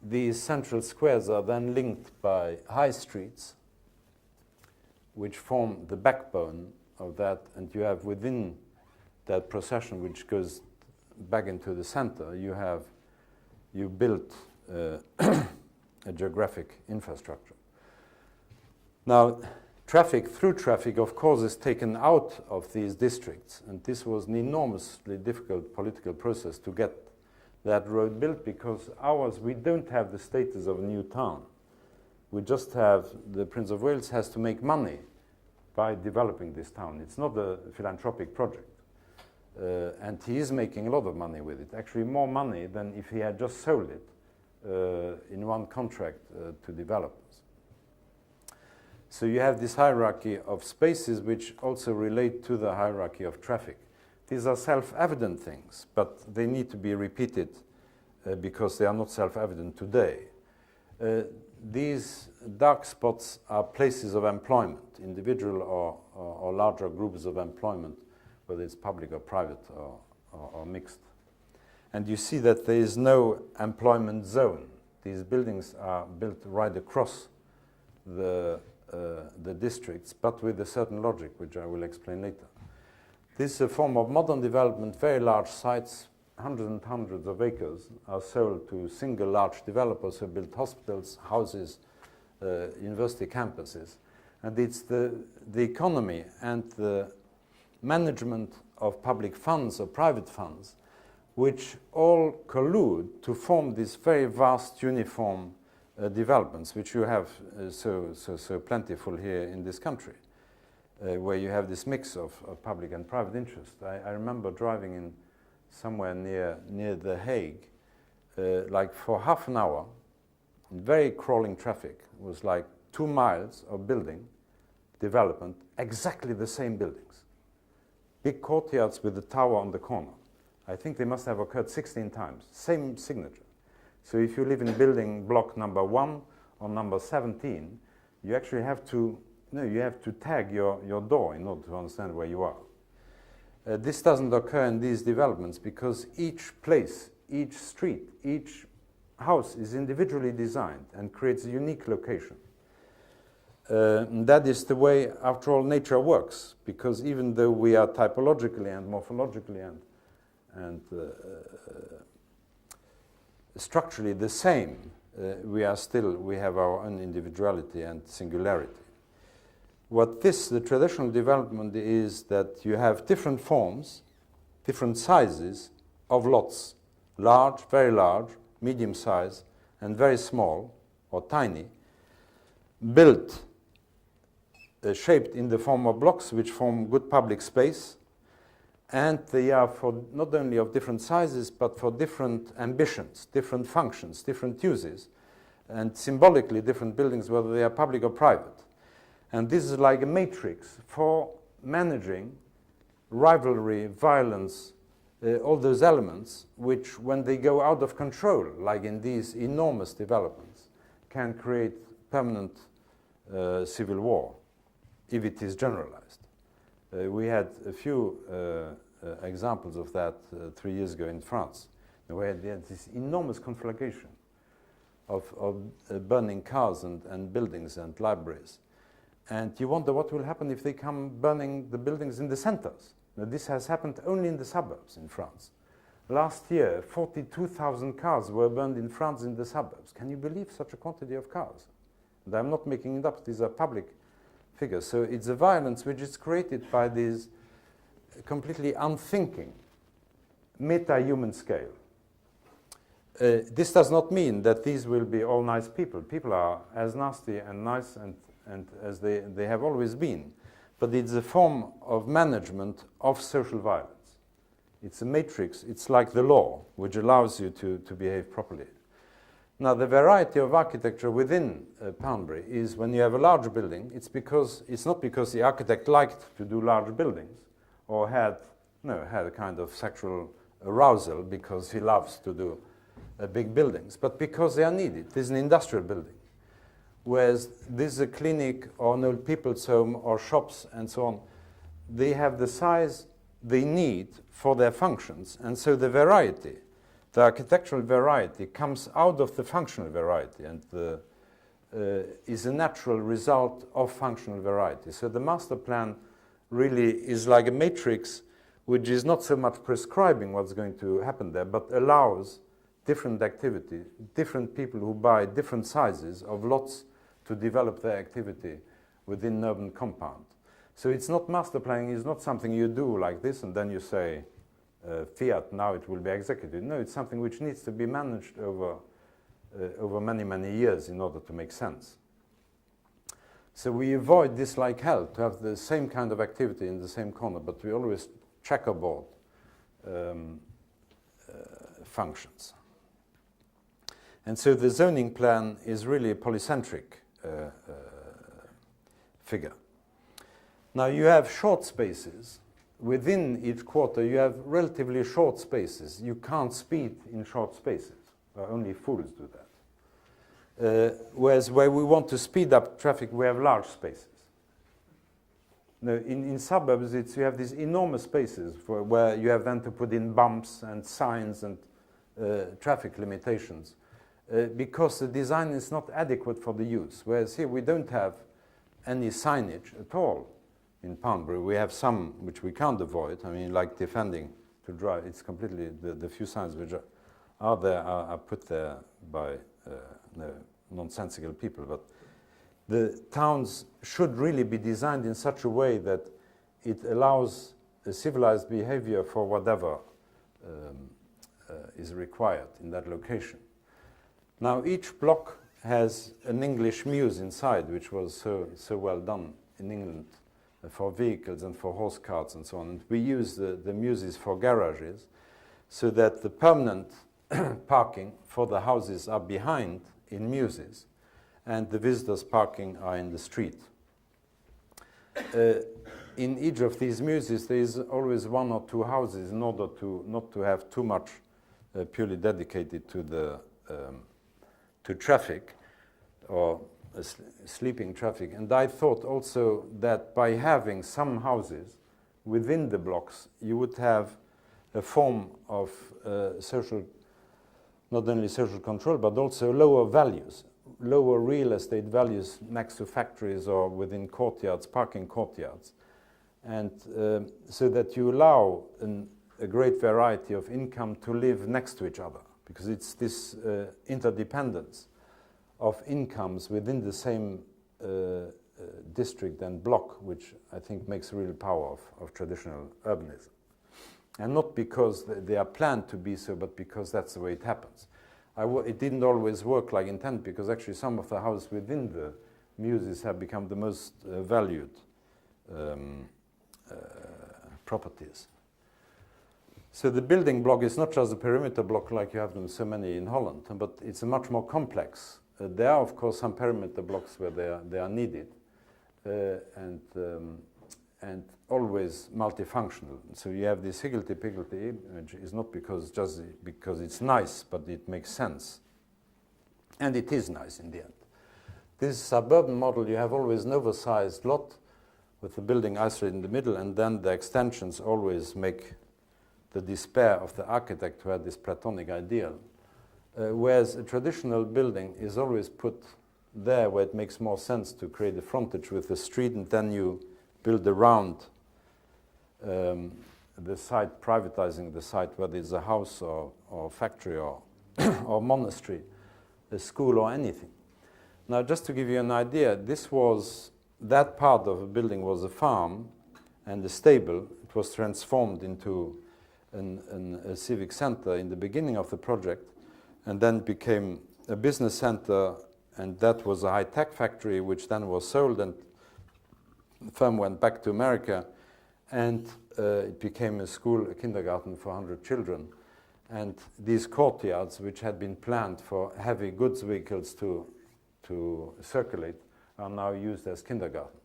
these central squares are then linked by high streets which form the backbone of that, and you have within that procession which goes back into the center, you built a geographic infrastructure. Now, through traffic, of course, is taken out of these districts, and this was an enormously difficult political process to get that road built, because we don't have the status of a new town. We just have, the Prince of Wales has to make money by developing this town. It's not a philanthropic project. And he is making a lot of money with it, actually more money than if he had just sold it in one contract to developers. So you have this hierarchy of spaces which also relate to the hierarchy of traffic. These are self-evident things, but they need to be repeated because they are not self-evident today. These dark spots are places of employment, individual or larger groups of employment, whether it's public or private or mixed. And you see that there is no employment zone. These buildings are built right across the districts, but with a certain logic, which I will explain later. This is a form of modern development. Very large sites, hundreds and hundreds of acres, are sold to single large developers who build hospitals, houses, university campuses. And it's the economy and the management of public funds or private funds which all collude to form these very vast uniform developments, which you have so plentiful here in this country, where you have this mix of public and private interest. I remember driving in somewhere near The Hague, like for half an hour, in very crawling traffic. It was like 2 miles of building development, exactly the same buildings. Big courtyards with the tower on the corner. I think they must have occurred 16 times, same signature. So if you live in building block number 1 or number 17, you actually have to tag your door in order to understand where you are. This doesn't occur in these developments because each place, each street, each house is individually designed and creates a unique location. That is the way, after all, nature works, because even though we are typologically and morphologically and structurally the same, we have our own individuality and singularity. What the traditional development is that you have different forms, different sizes of lots, large, very large, medium size, and very small or tiny, built, shaped in the form of blocks which form good public space, and they are for not only of different sizes, but for different ambitions, different functions, different uses, and symbolically different buildings, whether they are public or private. And this is like a matrix for managing rivalry, violence, all those elements which, when they go out of control, like in these enormous developments, can create permanent civil war if it is generalized. We had a few examples of that 3 years ago in France, where they had this enormous conflagration of burning cars and buildings and libraries. And you wonder what will happen if they come burning the buildings in the centers. Now, this has happened only in the suburbs in France. Last year, 42,000 cars were burned in France in the suburbs. Can you believe such a quantity of cars? And I'm not making it up. These are public figures. So it's a violence which is created by these completely unthinking meta-human scale. This does not mean that these will be all nice people. People are as nasty and nice and as they have always been. But it's a form of management of social violence. It's a matrix. It's like the law, which allows you to behave properly. Now, the variety of architecture within Poundbury is when you have a large building, it's not because the architect liked to do large buildings or had a kind of sexual arousal because he loves to do big buildings, but because they are needed. This is an industrial building, whereas this is a clinic or an old people's home or shops and so on. They have the size they need for their functions, and so the variety, the architectural variety, comes out of the functional variety and is a natural result of functional variety. So the master plan really is like a matrix which is not so much prescribing what's going to happen there, but allows different activity, different people who buy different sizes of lots to develop their activity within an urban compound. So it's not master planning, it's not something you do like this and then you say, fiat, now it will be executed. No, it's something which needs to be managed over many, many years in order to make sense. So we avoid this like hell, to have the same kind of activity in the same corner, but we always checkerboard functions. And so the zoning plan is really a polycentric figure. Now you have short spaces. Within each quarter you have relatively short spaces. You can't speed in short spaces. Only fools do that. Whereas where we want to speed up traffic, we have large spaces. Now, in suburbs, you have these enormous spaces where you have then to put in bumps and signs and traffic limitations because the design is not adequate for the use. Whereas here we don't have any signage at all in Poundbury. We have some which we can't avoid. I mean, like defending to drive. It's completely, the few signs which are there are put there by nonsensical people. But the towns should really be designed in such a way that it allows a civilized behavior for whatever is required in that location. Now, each block has an English mews inside, which was so well done in England for vehicles and for horse carts and so on. And we use the mewses for garages so that the permanent parking for the houses are behind in mewses and the visitors' parking are in the street. In each of these mewses there is always one or two houses in order to not to have too much purely dedicated to to traffic or sleeping traffic. And I thought also that by having some houses within the blocks, you would have a form of social, not only social control, but also lower values, lower real estate values next to factories or within courtyards, parking courtyards. And so that you allow a great variety of income to live next to each other, because it's this interdependence of incomes within the same district and block, which I think makes the real power of traditional urbanism. And not because they are planned to be so, but because that's the way it happens. It didn't always work like intended, because actually some of the houses within the mewses have become the most valued properties. So the building block is not just a perimeter block like you have them so many in Holland, but it's a much more complex. There are, of course, some perimeter blocks where they are needed and always multifunctional. So you have this higgledy-piggledy image is not just because it's nice, but it makes sense. And it is nice in the end. This suburban model, you have always an oversized lot with the building isolated in the middle, and then the extensions always make the despair of the architect who had this Platonic ideal. Whereas a traditional building is always put there where it makes more sense to create a frontage with the street, and then you build around the site, privatizing the site, whether it's a house or factory or, or monastery, a school or anything. Now, just to give you an idea, that part of the building was a farm and a stable. It was transformed into a civic center in the beginning of the project, and then became a business center, and that was a high-tech factory, which then was sold, and the firm went back to America, and it became a school, a kindergarten for 100 children. And these courtyards, which had been planned for heavy goods vehicles to circulate, are now used as kindergarten.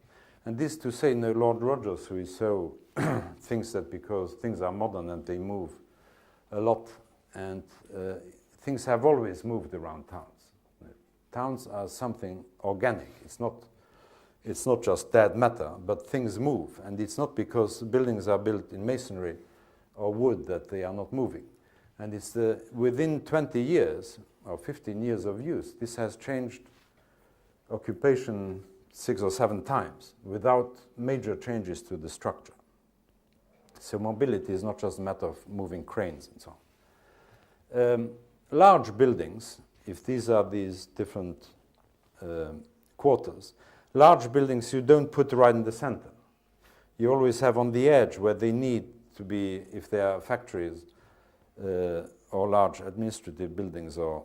And this to say, no, Lord Rogers, who is so thinks that because things are modern and they move a lot, and things have always moved around towns. Towns are something organic. It's not just dead matter, but things move. And it's not because buildings are built in masonry or wood that they are not moving. And it's within 20 years or 15 years of use, this has changed occupation 6 or 7 times without major changes to the structure. So mobility is not just a matter of moving cranes and so on. Large buildings, if these are these different quarters, large buildings you don't put right in the center. You always have on the edge where they need to be, if they are factories or large administrative buildings or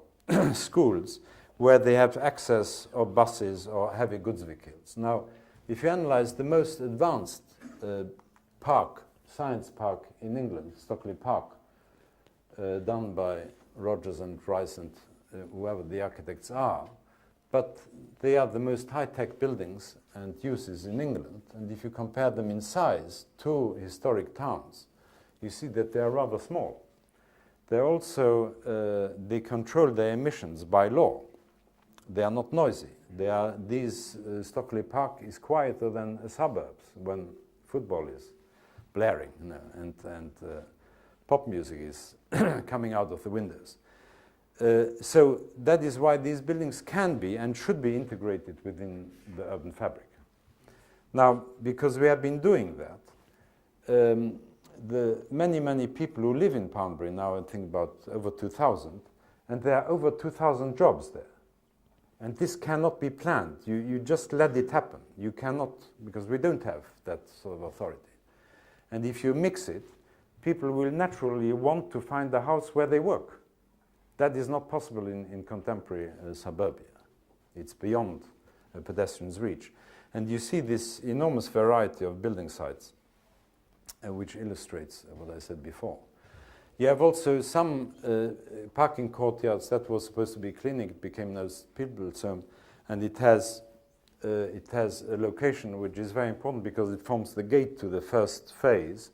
schools, where they have access or buses or heavy goods vehicles. Now, if you analyze the most advanced science park in England, Stockley Park, done by Rogers and Rice and whoever the architects are, but they are the most high-tech buildings and uses in England. And if you compare them in size to historic towns, you see that they are rather small. They're also, they control their emissions by law. They are not noisy. Stockley Park is quieter than suburbs when football is blaring, and pop music is coming out of the windows. So that is why these buildings can be and should be integrated within the urban fabric. Now, because we have been doing that, the many people who live in Poundbury now, I think about over 2,000, and there are over 2,000 jobs there. And this cannot be planned. You just let it happen. You cannot, because we don't have that sort of authority. And if you mix it, people will naturally want to find a house where they work. That is not possible in contemporary suburbia. It's beyond a pedestrian's reach. And you see this enormous variety of building sites, which illustrates what I said before. You have also some parking courtyards that was supposed to be clinic. It became those people's home, and it has a location which is very important because it forms the gate to the first phase.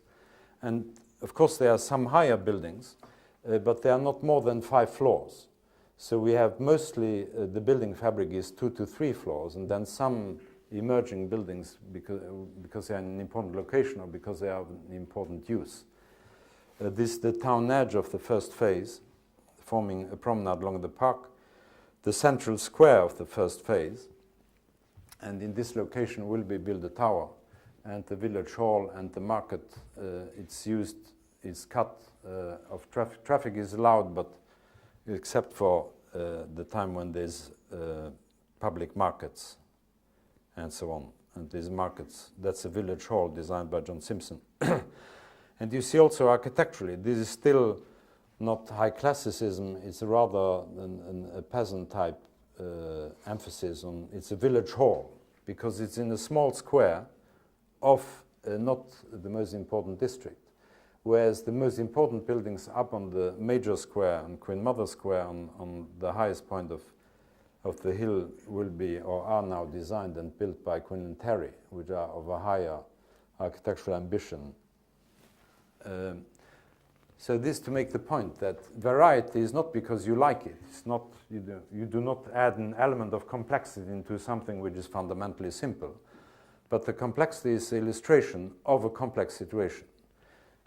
And of course, there are some higher buildings, but they are not more than 5 floors. So we have mostly the building fabric is 2 to 3 floors, and then some emerging buildings because they are in an important location or because they are an important use. This is the town edge of the first phase, forming a promenade along the park, the central square of the first phase, and in this location will be built a tower, and the village hall and the market. It's cut of traffic. Traffic is allowed, but except for the time when there's public markets and so on. And these markets, that's a village hall designed by John Simpson. And you see also architecturally, this is still not high classicism, it's rather a peasant type emphasis on, it's a village hall, because it's in a small square of not the most important district. Whereas the most important buildings up on the major square and Queen Mother Square on the highest point of the hill will be or are now designed and built by Queen and Terry, which are of a higher architectural ambition. So this to make the point that variety is not because you like it. It's not, you do not add an element of complexity into something which is fundamentally simple. But the complexity is the illustration of a complex situation.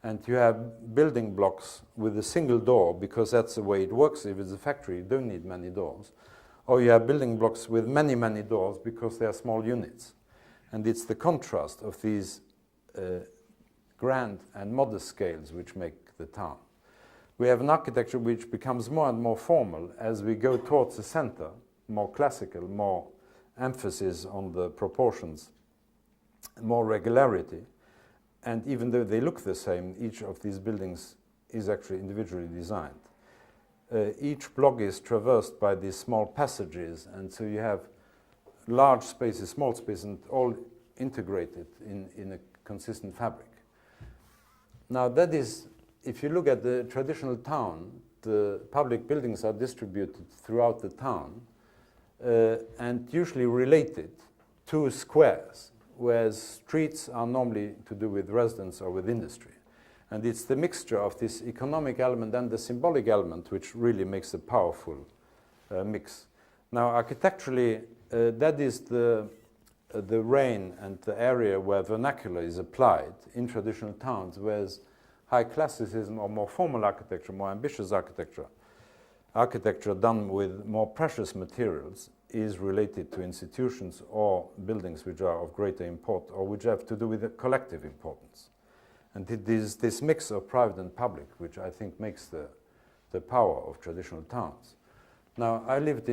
And you have building blocks with a single door because that's the way it works. If it's a factory, you don't need many doors. Or you have building blocks with many doors because they are small units. And it's the contrast of these grand and modest scales which make the town. We have an architecture which becomes more and more formal as we go towards the center, more classical, more emphasis on the proportions, more regularity. And even though they look the same, each of these buildings is actually individually designed. Each block is traversed by these small passages, and so you have large spaces, small spaces, and all integrated in a consistent fabric. Now that is if you look at the traditional town, the public buildings are distributed throughout the town and usually related to squares, whereas streets are normally to do with residence or with industry. And it's the mixture of this economic element and the symbolic element which really makes a powerful mix. Now, architecturally, that is the reign and the area where vernacular is applied in traditional towns, whereas high classicism or more formal architecture, more ambitious architecture, architecture done with more precious materials is related to institutions or buildings which are of greater import or which have to do with a collective importance. And it is this mix of private and public which I think makes the power of traditional towns. Now, I lived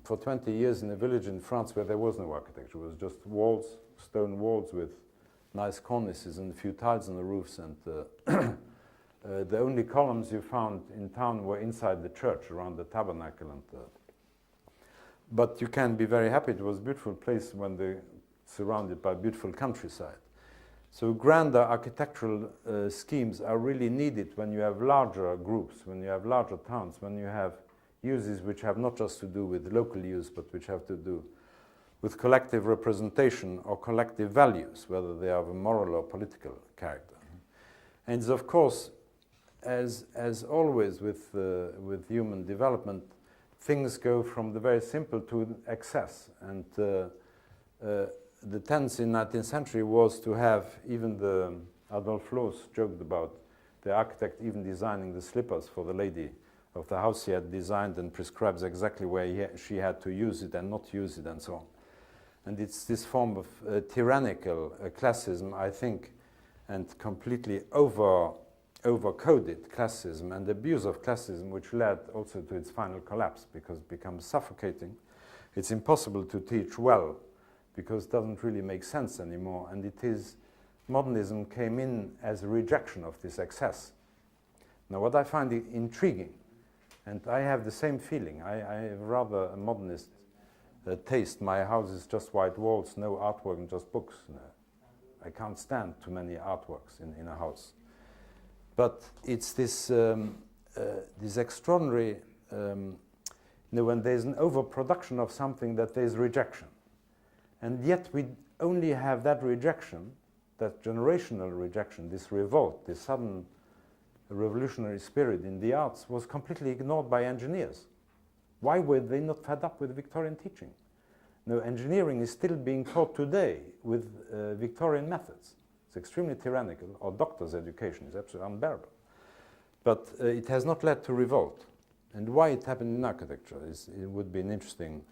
for 20 years in a village in France where there was no architecture. It was just walls, stone walls with nice cornices and a few tiles on the roofs, and the only columns you found in town were inside the church around the tabernacle. But you can be very happy. It was a beautiful place when they're surrounded by beautiful countryside. So grander architectural schemes are really needed when you have larger groups, when you have larger towns, when you have uses which have not just to do with local use, but which have to do with collective representation or collective values, whether they are of a moral or political character. And of course, as always with human development, things go from the very simple to excess. And the tendency in the 19th century was to have, even Adolf Loos joked about the architect even designing the slippers for the lady of the house he had designed and prescribes exactly where she had to use it and not use it and so on. And it's this form of tyrannical classism, I think, and completely over-coded classism and abuse of classism, which led also to its final collapse, because it becomes suffocating. It's impossible to teach well because it doesn't really make sense anymore, and modernism came in as a rejection of this excess. Now, what I find intriguing, and I have the same feeling, I have rather a modernist taste. My house is just white walls, no artwork, and just books. No. I can't stand too many artworks in a house. But it's this extraordinary, when there's an overproduction of something, that there's rejection. And yet we only have that rejection, that generational rejection, this revolt, this sudden revolutionary spirit in the arts was completely ignored by engineers. Why were they not fed up with Victorian teaching? No, engineering is still being taught today with Victorian methods. It's extremely tyrannical, or doctor's education is absolutely unbearable. But it has not led to revolt. And why it happened in architecture it would be an interesting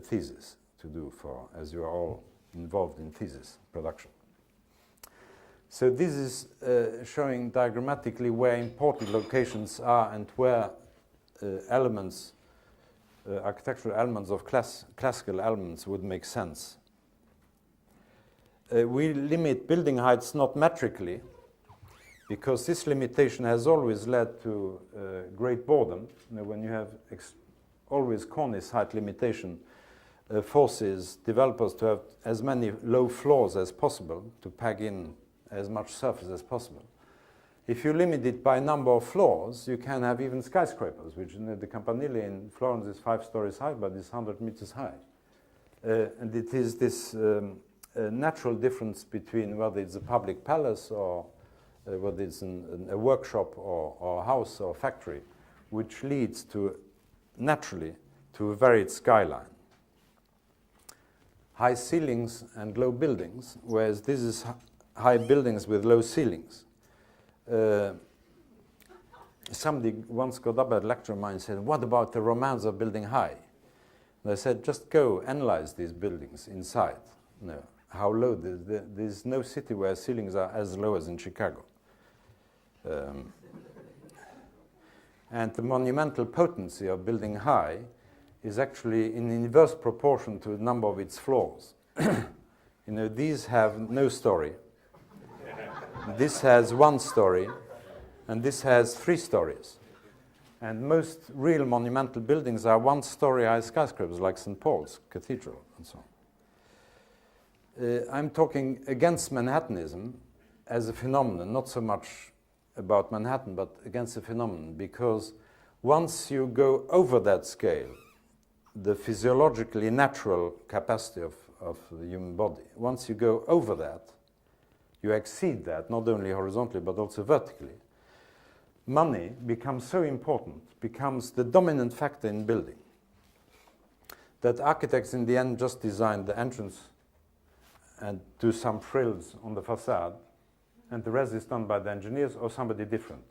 thesis to do as you are all involved in thesis production. So this is showing diagrammatically where important locations are and where architectural elements of classical elements would make sense. We limit building heights not metrically, because this limitation has always led to great boredom. When you have always cornice height limitation, forces developers to have as many low floors as possible to pack in as much surface as possible. If you limit it by number of floors, you can have even skyscrapers, which the Campanile in Florence is 5 stories high, but it's 100 meters high. And it is this natural difference between whether it's a public palace or whether it's a workshop or a house or factory, which leads naturally to a varied skyline. High ceilings and low buildings, whereas this is high buildings with low ceilings. Somebody once got up at a lecture of mine and said, what about the romance of building high? And I said, just go analyze these buildings inside. How low. There's no city where ceilings are as low as in Chicago. And the monumental potency of building high is actually in inverse proportion to the number of its floors. These have no story. This has 1 story, and this has 3 stories. And most real monumental buildings are 1-story high skyscrapers, like St. Paul's Cathedral and so on. I'm talking against Manhattanism as a phenomenon, not so much about Manhattan, but against the phenomenon, because once you go over that scale, the physiologically natural capacity of the human body, once you go over that, you exceed that, not only horizontally, but also vertically, money becomes so important, becomes the dominant factor in building, that architects in the end just design the entrance and do some frills on the facade, and the rest is done by the engineers or somebody different.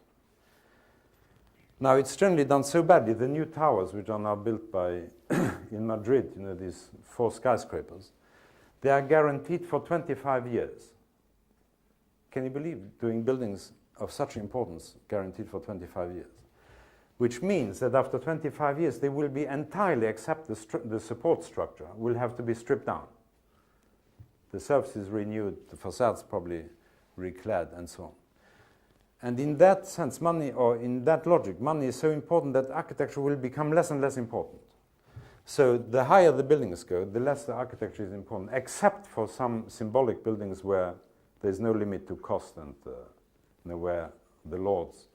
Now, it's generally done so badly. The new towers, which are now built by in Madrid, these 4 skyscrapers, they are guaranteed for 25 years. Can you believe doing buildings of such importance guaranteed for 25 years? Which means that after 25 years, they will be entirely, except the support structure, will have to be stripped down. The surface is renewed, the facades probably reclad, and so on. And in that sense, money, or in that logic, money is so important that architecture will become less and less important. So the higher the buildings go, the less the architecture is important, except for some symbolic buildings where there's no limit to cost and where the lords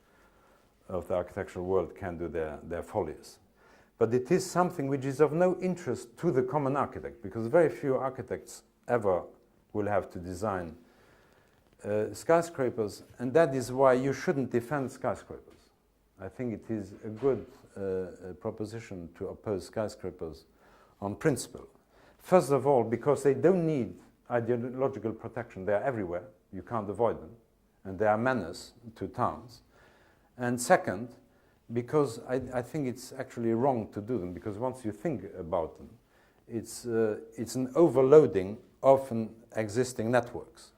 of the architectural world can do their follies. But it is something which is of no interest to the common architect, because very few architects ever will have to design skyscrapers, and that is why you shouldn't defend skyscrapers. I think it is a good proposition to oppose skyscrapers on principle. First of all, because they don't need ideological protection. They are everywhere. You can't avoid them. And they are menace to towns. And second, because I think it's actually wrong to do them, because once you think about them, it's an overloading of existing networks.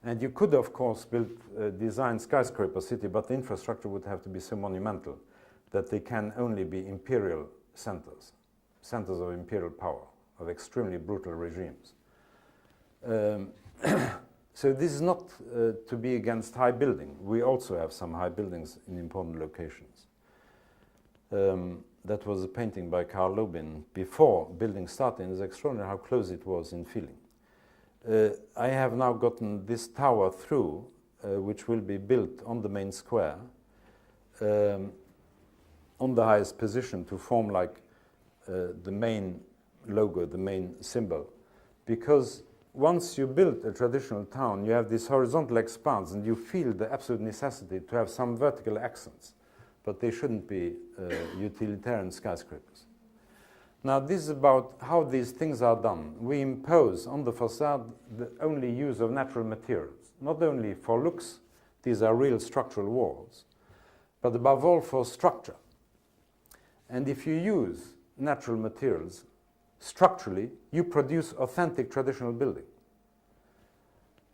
And you could, of course, design skyscraper city, but the infrastructure would have to be so monumental that they can only be imperial centers, centers of imperial power, of extremely brutal regimes. So this is not to be against high building. We also have some high buildings in important locations. That was a painting by Carl Lobin before building started. It's extraordinary how close it was in feeling. I have now gotten this tower through, which will be built on the main square, on the highest position to form like the main logo, the main symbol. Because once you build a traditional town, you have this horizontal expanse, and you feel the absolute necessity to have some vertical accents, but they shouldn't be utilitarian skyscrapers. Now, this is about how these things are done. We impose on the facade the only use of natural materials, not only for looks, these are real structural walls, but above all for structure. And if you use natural materials, structurally, you produce authentic traditional building.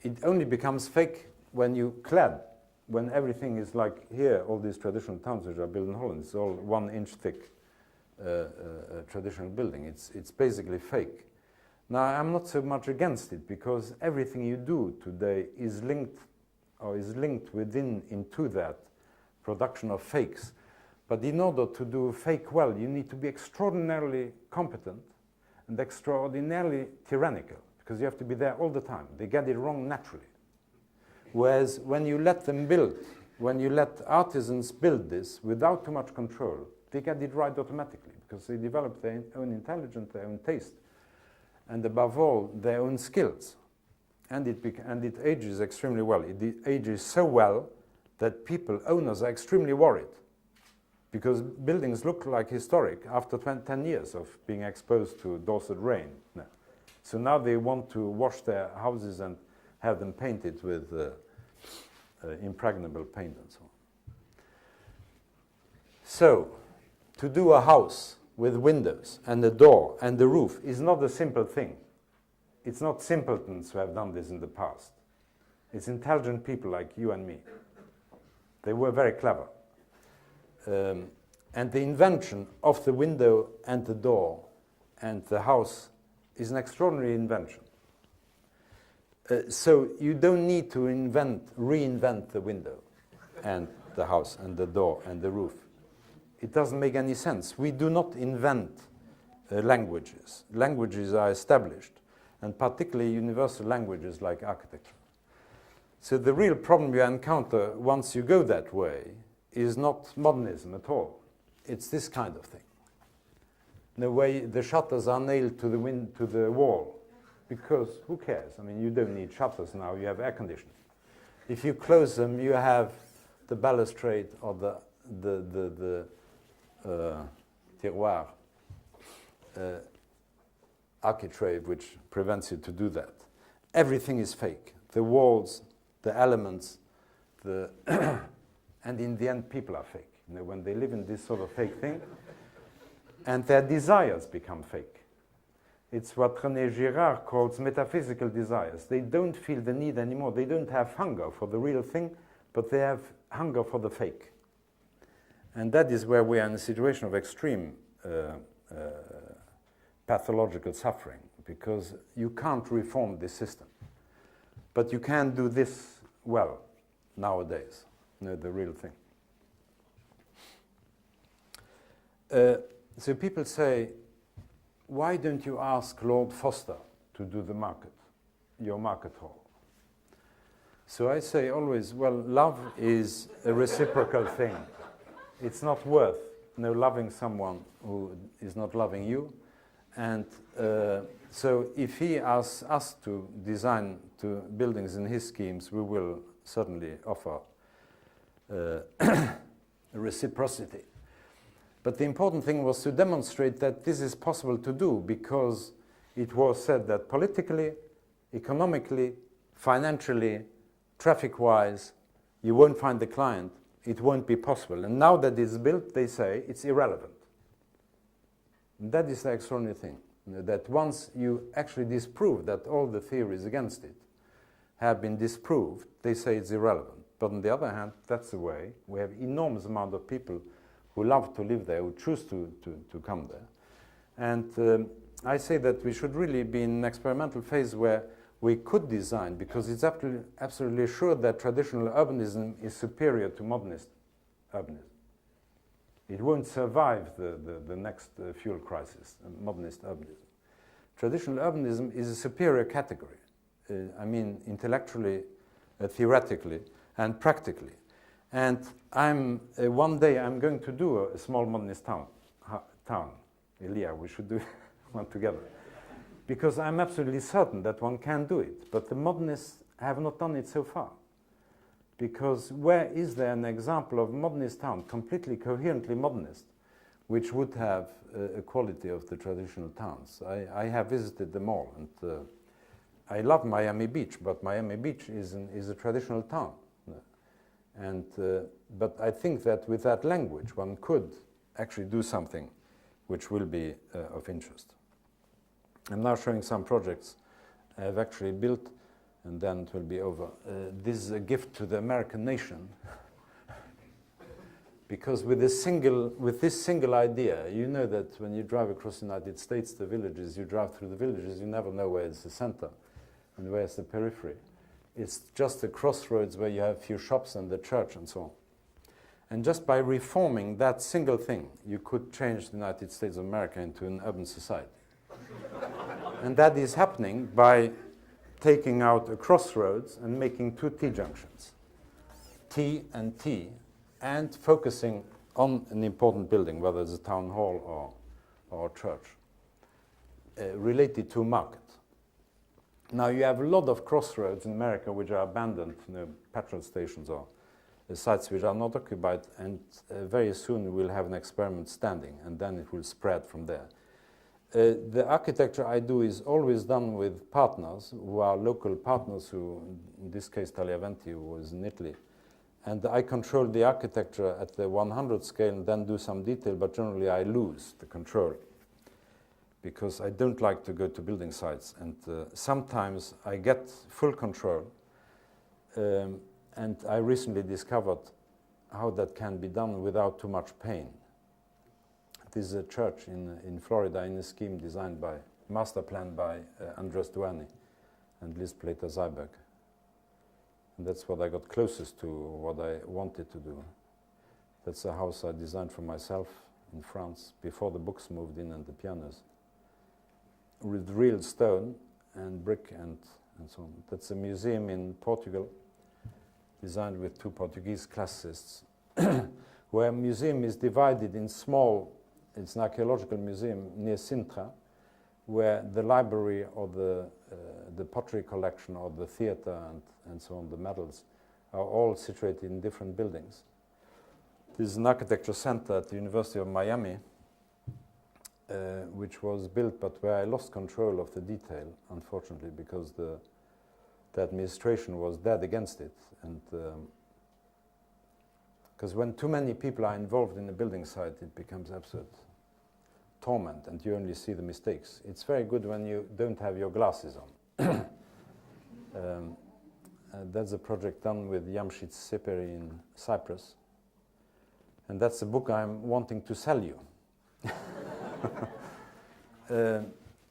It only becomes fake when you clad, when everything is like here, all these traditional towns which are built in Holland, it's all 1 inch thick traditional building. It's basically fake. Now, I'm not so much against it, because everything you do today is linked into that production of fakes. But in order to do fake well, you need to be extraordinarily competent and extraordinarily tyrannical, because you have to be there all the time. They get it wrong naturally. Whereas when you let them build, when you let artisans build this without too much control, they get it right automatically, because they develop their own intelligence, their own taste, and above all, their own skills. And it ages extremely well. It ages so well that owners are extremely worried, because buildings look like historic after 10 years of being exposed to Dorset rain. No. So now they want to wash their houses and have them painted with impregnable paint and so on. So, to do a house with windows and a door and a roof is not a simple thing. It's not simpletons who have done this in the past. It's intelligent people like you and me. They were very clever. And the invention of the window and the door and the house is an extraordinary invention. So you don't need to reinvent the window and the house and the door and the roof. It doesn't make any sense. We do not invent languages. Languages are established, and particularly universal languages like architecture. So the real problem you encounter once you go that way is not modernism at all. It's this kind of thing. The way the shutters are nailed to the wall, because who cares? I mean, you don't need shutters now, you have air conditioning. If you close them, you have the balustrade or the tiroir architrave, which prevents you to do that. Everything is fake. The walls, the elements, and in the end, people are fake. You know, when they live in this sort of fake thing, and their desires become fake. It's what René Girard calls metaphysical desires. They don't feel the need anymore. They don't have hunger for the real thing, but they have hunger for the fake. And that is where we are in a situation of extreme pathological suffering, because you can't reform this system. But you can do this well nowadays, you know, the real thing. So people say, why don't you ask Lord Foster to do the market, your market hall? So I say always, well, love is a reciprocal thing. It's not worth loving someone who is not loving you. And so if he asks us to design buildings in his schemes, we will certainly offer reciprocity. But the important thing was to demonstrate that this is possible to do, because it was said that politically, economically, financially, traffic-wise, you won't find the client, it won't be possible. And now that it's built, they say it's irrelevant. And that is the extraordinary thing, that once you actually disprove that all the theories against it have been disproved, they say it's irrelevant. But on the other hand, that's the way. We have enormous amount of people who love to live there, who choose to come there. And I say that we should really be in an experimental phase where we could design, because it's absolutely sure that traditional urbanism is superior to modernist urbanism. It won't survive the next fuel crisis, modernist urbanism. Traditional urbanism is a superior category, I mean intellectually, theoretically, and practically. And one day I'm going to do a small modernist town. Elia, we should do one together. Because I'm absolutely certain that one can do it. But the modernists have not done it so far. Because where is there an example of modernist town, completely coherently modernist, which would have a quality of the traditional towns? I have visited them all. And I love Miami Beach, but Miami Beach is a traditional town. And, but I think that with that language, one could actually do something which will be of interest. I'm now showing some projects I have actually built, and then it will be over. This is a gift to the American nation, because with this single idea, you know that when you drive across the United States, the villages, you drive through the villages, you never know where is the center and where is the periphery. It's just the crossroads where you have a few shops and the church and so on. And just by reforming that single thing, you could change the United States of America into an urban society. And that is happening by taking out a crossroads and making two T-junctions, T and T, and focusing on an important building, whether it's a town hall or a church, related to a market. Now, you have a lot of crossroads in America which are abandoned, petrol stations or sites which are not occupied, and very soon we'll have an experiment standing, and then it will spread from there. The architecture I do is always done with partners who are local partners who, in this case, Tagliaventi, who was in Italy. And I control the architecture at the 100 scale and then do some detail, but generally I lose the control because I don't like to go to building sites. And sometimes I get full control. And I recently discovered how that can be done without too much pain. This is a church in Florida in a scheme designed by, master planned by Andres Duani and Liz Plater-Zyberg. And that's what I got closest to what I wanted to do. That's a house I designed for myself in France before the books moved in and the pianos, with real stone and brick and so on. That's a museum in Portugal designed with two Portuguese classicists, where a museum is divided in small, it's an archaeological museum near Sintra, where the library or the pottery collection or the theater and so on, the medals, are all situated in different buildings. This is an architecture center at the University of Miami, which was built, but where I lost control of the detail, unfortunately, because the administration was dead against it. And because when too many people are involved in a building site, it becomes absolute torment, and you only see the mistakes. It's very good when you don't have your glasses on. That's a project done with Yamshid Seperi in Cyprus. And that's the book I'm wanting to sell you.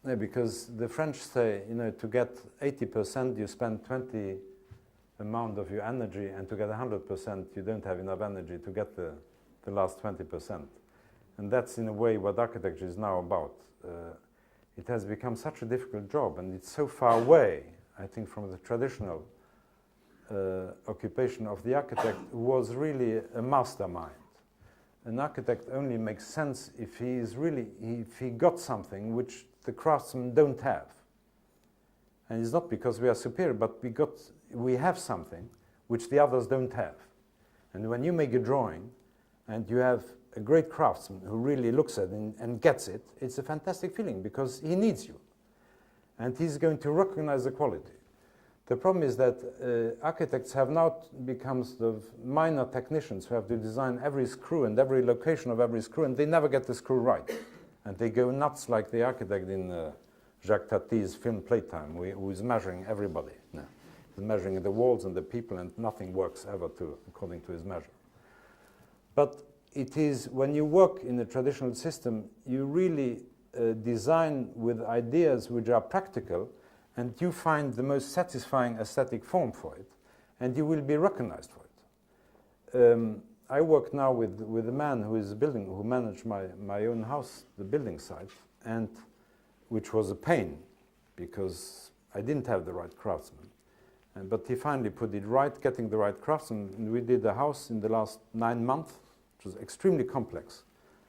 Because the French say, to get 80%, you spend 20 amount of your energy, and to get 100%, you don't have enough energy to get the last 20%. And that's, in a way, what architecture is now about. It has become such a difficult job, and it's so far away, I think, from the traditional occupation of the architect, who was really a mastermind. An architect only makes sense if he got something which the craftsmen don't have. And it's not because we are superior, but we have something which the others don't have. And when you make a drawing and you have a great craftsman who really looks at it and gets it, it's a fantastic feeling because he needs you. And he's going to recognize the quality. The problem is that architects have now become sort of minor technicians who have to design every screw and every location of every screw, and they never get the screw right. And they go nuts like the architect in Jacques Tati's film Playtime, who is measuring everybody. No. He's measuring the walls and the people, and nothing works ever according to his measure. But it is, when you work in a traditional system, you really design with ideas which are practical, and you find the most satisfying aesthetic form for it, and you will be recognized for it. I work now with a man who managed my own house, the building site, and which was a pain because I didn't have the right craftsman. But he finally put it right, getting the right craftsman, and we did the house in the last 9 months, which was extremely complex.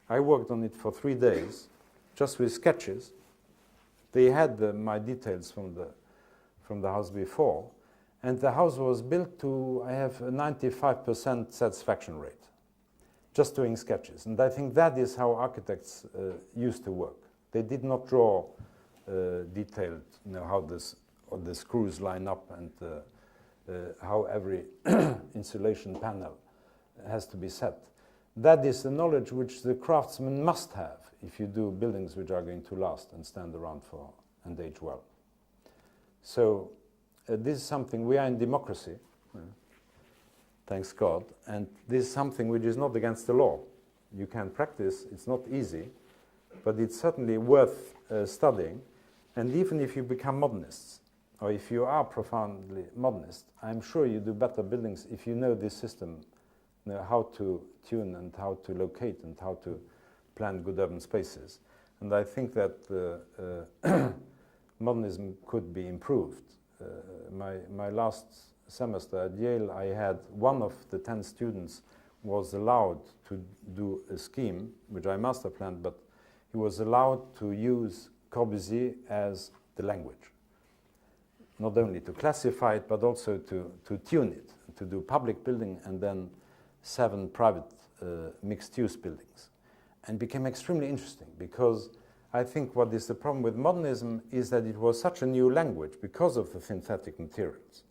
I worked on it for 3 days, just with sketches. They had my details from the house before, and the house was built to, I have a 95% satisfaction rate, just doing sketches. And I think that is how architects used to work. They did not draw detailed, how the screws line up and how every insulation panel has to be set. That is the knowledge which the craftsman must have if you do buildings which are going to last and stand around for and age well. So this is something, we are in democracy, thanks God, and this is something which is not against the law. You can practice, it's not easy, but it's certainly worth studying. And even if you become modernists, or if you are profoundly modernist, I'm sure you do better buildings if you know this system, how to tune and how to locate and how to plan good urban spaces. And I think that modernism could be improved. My last semester at Yale, I had one of the 10 students was allowed to do a scheme, which I master planned, but he was allowed to use Corbusier as the language. Not only to classify it, but also to tune it, to do public building and then 7 private mixed-use buildings. And became extremely interesting because I think what is the problem with modernism is that it was such a new language because of the synthetic materials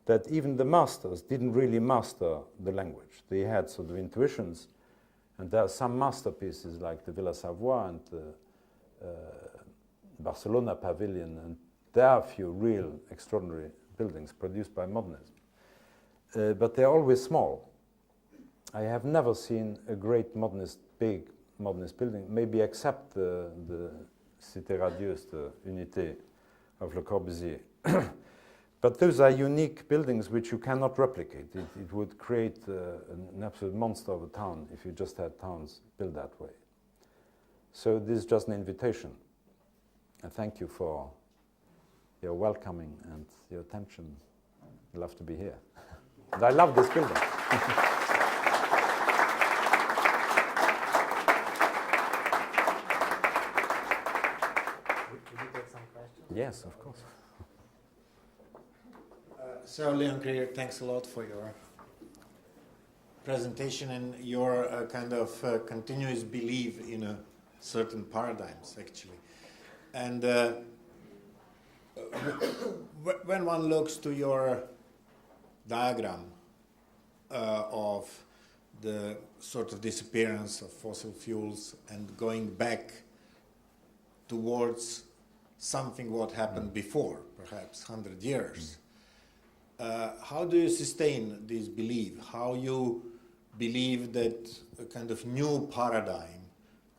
that even the masters didn't really master the language. They had sort of intuitions, and there are some masterpieces like the Villa Savoye and the Barcelona Pavilion, and there are a few real extraordinary buildings produced by modernism. But they're always small. I have never seen a great big modernist building, maybe except the Cité Radieuse, the Unité of Le Corbusier. But those are unique buildings which you cannot replicate. It would create an absolute monster of a town if you just had towns built that way. So this is just an invitation. And thank you for your welcoming and your attention. I love to be here. And I love this building.
Could you take some questions?
Yes, of course.
So, Léon Krier, thanks a lot for your presentation and your kind of continuous belief in a certain paradigms, actually. And when one looks to your diagram of the sort of disappearance of fossil fuels and going back towards something what happened before, perhaps 100 years, how do you sustain this belief? How you believe that a kind of new paradigm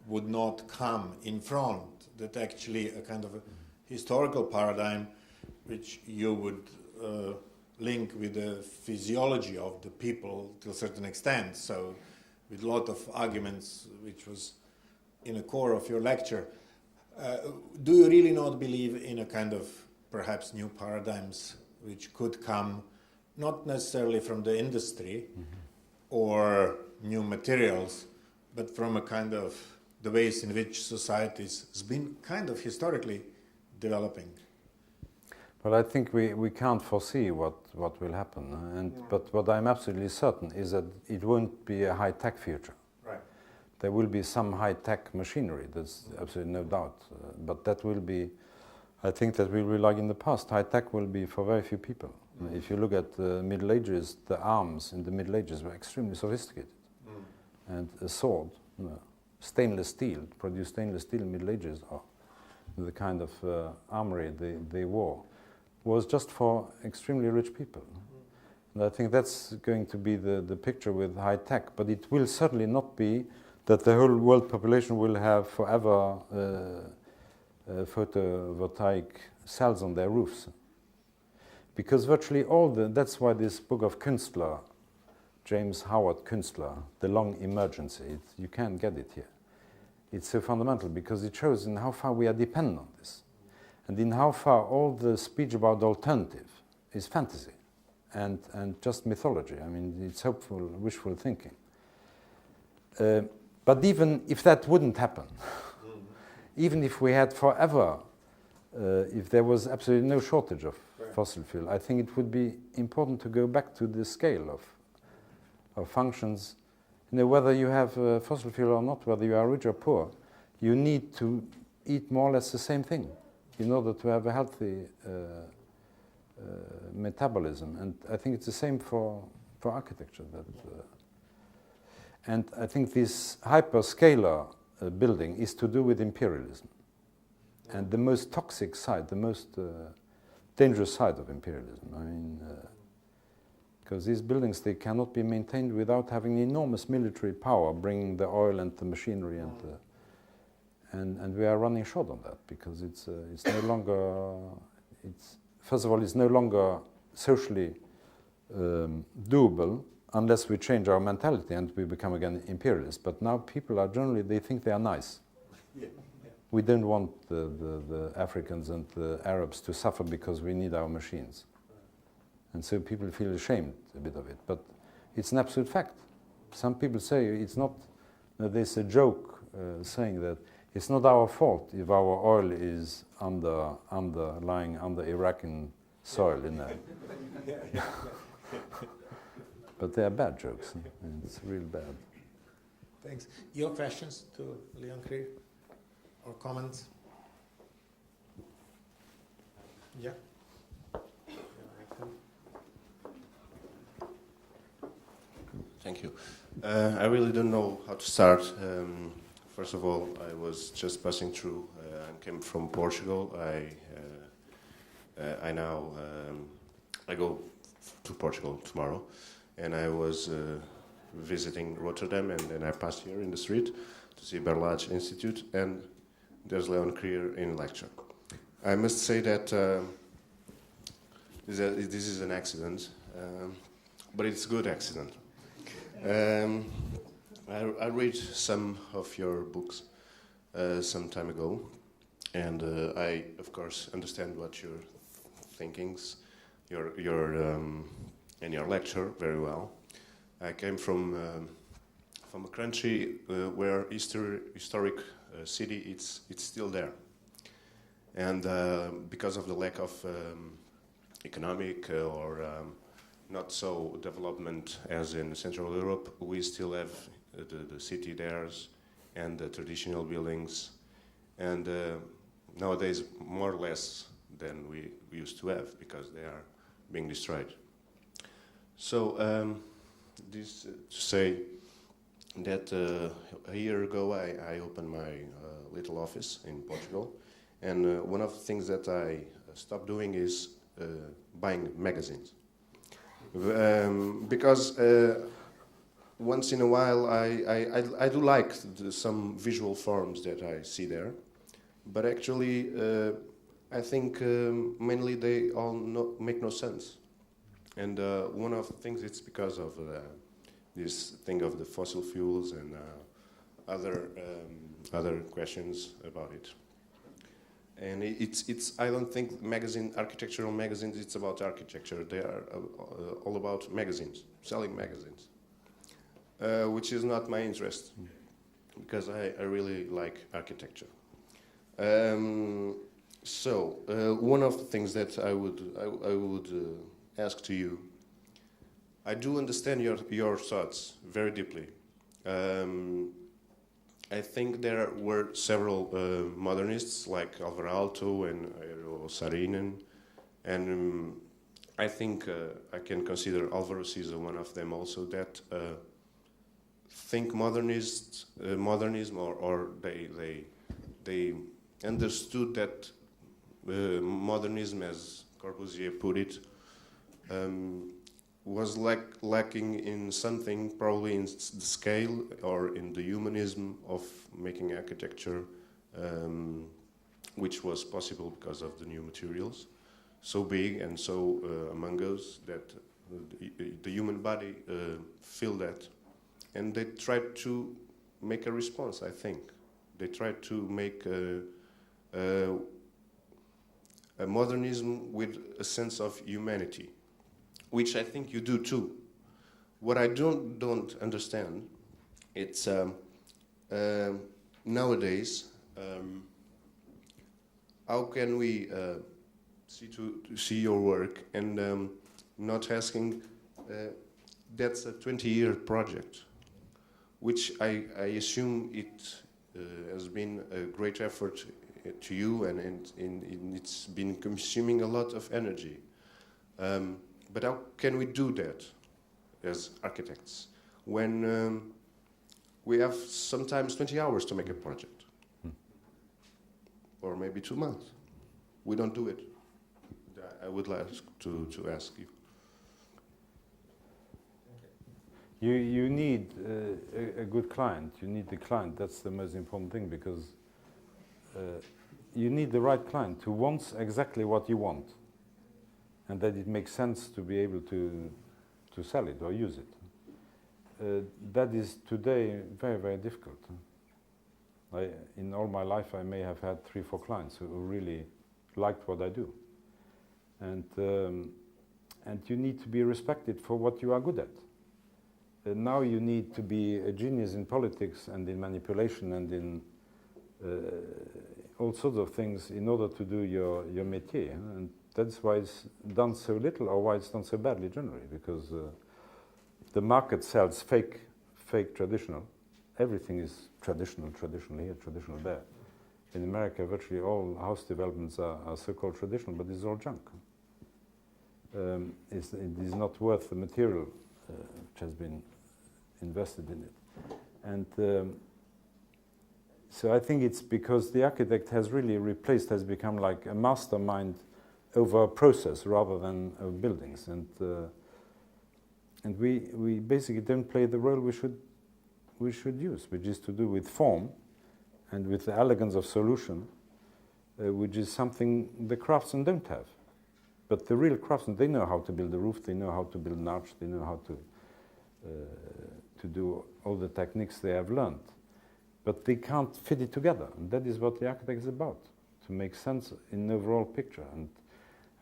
would not come in front, that actually a kind of a historical paradigm which you would link with the physiology of the people to a certain extent, so with a lot of arguments which was in the core of your lecture. Do you really not believe in a kind of perhaps new paradigms which could come not necessarily from the industry or new materials, but from a kind of the ways in which societies has been kind of historically developing?
Well, I think we can't foresee what will happen, but what I'm absolutely certain is that it won't be a high-tech future.
Right.
There will be some high-tech machinery, there's absolutely no doubt, but that will be, I think that will be like in the past. High-tech will be for very few people. If you look at the Middle Ages, the arms in the Middle Ages were extremely sophisticated. And a sword, stainless steel, produced stainless steel in the Middle Ages, or the kind of armory they wore, was just for extremely rich people. And I think that's going to be the picture with high-tech, but it will certainly not be that the whole world population will have forever photovoltaic cells on their roofs. Because virtually that's why this book of Künstler, James Howard Künstler, The Long Emergency, you can't get it here. It's so fundamental because it shows in how far we are dependent on this. And in how far all the speech about alternative is fantasy and just mythology. I mean, it's hopeful, wishful thinking. But even if that wouldn't happen, even if we had forever, if there was absolutely no shortage of fossil fuel, I think it would be important to go back to the scale of functions. You know, whether you have fossil fuel or not, whether you are rich or poor, you need to eat more or less the same thing in order to have a healthy metabolism. And I think it's the same for architecture. And I think this hyperscalar building is to do with imperialism. And the most toxic side, the most dangerous side of imperialism. I mean, because these buildings, they cannot be maintained without having enormous military power, bringing the oil and the machinery and we are running short on that because it's no longer, first of all, it's no longer socially doable unless we change our mentality and we become again imperialists. But now people are generally, they think they are nice. Yeah. We don't want the Africans and the Arabs to suffer because we need our machines. And so people feel ashamed a bit of it. But it's an absolute fact. Some people say it's not, there's a joke saying that it's not our fault if our oil is lying under Iraqi soil in there. But they are bad jokes. And it's real bad.
Thanks. Your questions to Léon Krier or comments? Yeah.
Thank you. I really don't know how to start. First of all, I was just passing through. I came from Portugal. I now I go to Portugal tomorrow, and I was visiting Rotterdam, and then I passed here in the street to see Berlage Institute, and there's Léon Krier in lecture. I must say that this is an accident, but it's a good accident. I read some of your books some time ago, and I, of course, understand what your thinkings, your in your lecture very well. I came from a country where historic city it's still there, and because of the lack of economic or not so development as in Central Europe, we still have the city there and the traditional buildings, and nowadays more or less than we used to have because they are being destroyed. So this to say that a year ago I opened my little office in Portugal, and one of the things that I stopped doing is buying magazines. Because once in a while I do like some visual forms that I see there, but actually I think mainly they all make no sense. And one of the things it's because of this thing of the fossil fuels and other questions about it. And it's I don't think architectural magazines, it's about architecture. They are all about magazines, selling magazines, which is not my interest, because I really like architecture. So one of the things that I would ask to you, I do understand your thoughts very deeply. I think there were several modernists like Alvar Aalto and Eero Saarinen, and I think I can consider Alvaro Siza one of them also, that think modernism, or they understood that modernism, as Corbusier put it, was lacking in something, probably in the scale or in the humanism of making architecture, which was possible because of the new materials, so big and so among us that the human body feel that, and they tried to make a response. I think they tried to make a modernism with a sense of humanity, which I think you do too. What I don't understand, it's nowadays, how can we see your work and not asking, that's a 20-year project, which I assume it has been a great effort to you, and it's been consuming a lot of energy. But how can we do that as architects when we have sometimes 20 hours to make a project? Or maybe 2 months. We don't do it. I would like to ask you.
You need a good client. You need the client. That's the most important thing, because you need the right client who wants exactly what you want, and that it makes sense to be able to sell it or use it. That is today very, very difficult. In all my life, I may have had 3 or 4 clients who really liked what I do, and you need to be respected for what you are good at. Now you need to be a genius in politics and in manipulation and in all sorts of things in order to do your métier, and that's why it's done so little, or why it's done so badly generally, because the market sells fake traditional. Everything is traditional here, traditional there. In America, virtually all house developments are so-called traditional, but it's all junk. It is not worth the material which has been invested in it. And so I think it's because the architect has really has become like a mastermind over a process rather than of buildings. And we basically don't play the role we should use, which is to do with form and with the elegance of solution, which is something the craftsmen don't have. But the real craftsmen, they know how to build a roof, they know how to build an arch, they know how to do all the techniques they have learned. But they can't fit it together, and that is what the architect is about, to make sense in the overall picture. And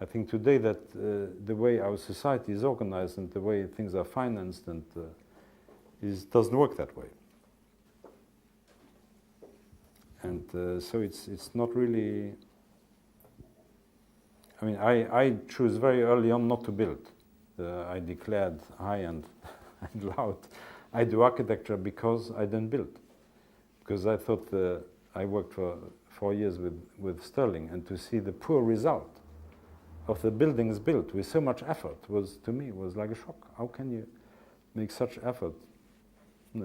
I think today that the way our society is organized and the way things are financed and doesn't work that way. And so it's not really. I mean, I choose very early on not to build. I declared high and loud, I do architecture because I don't build. Because I thought I worked for 4 years with Sterling, and to see the poor result of the buildings built with so much effort was, to me, was like a shock. How can you make such effort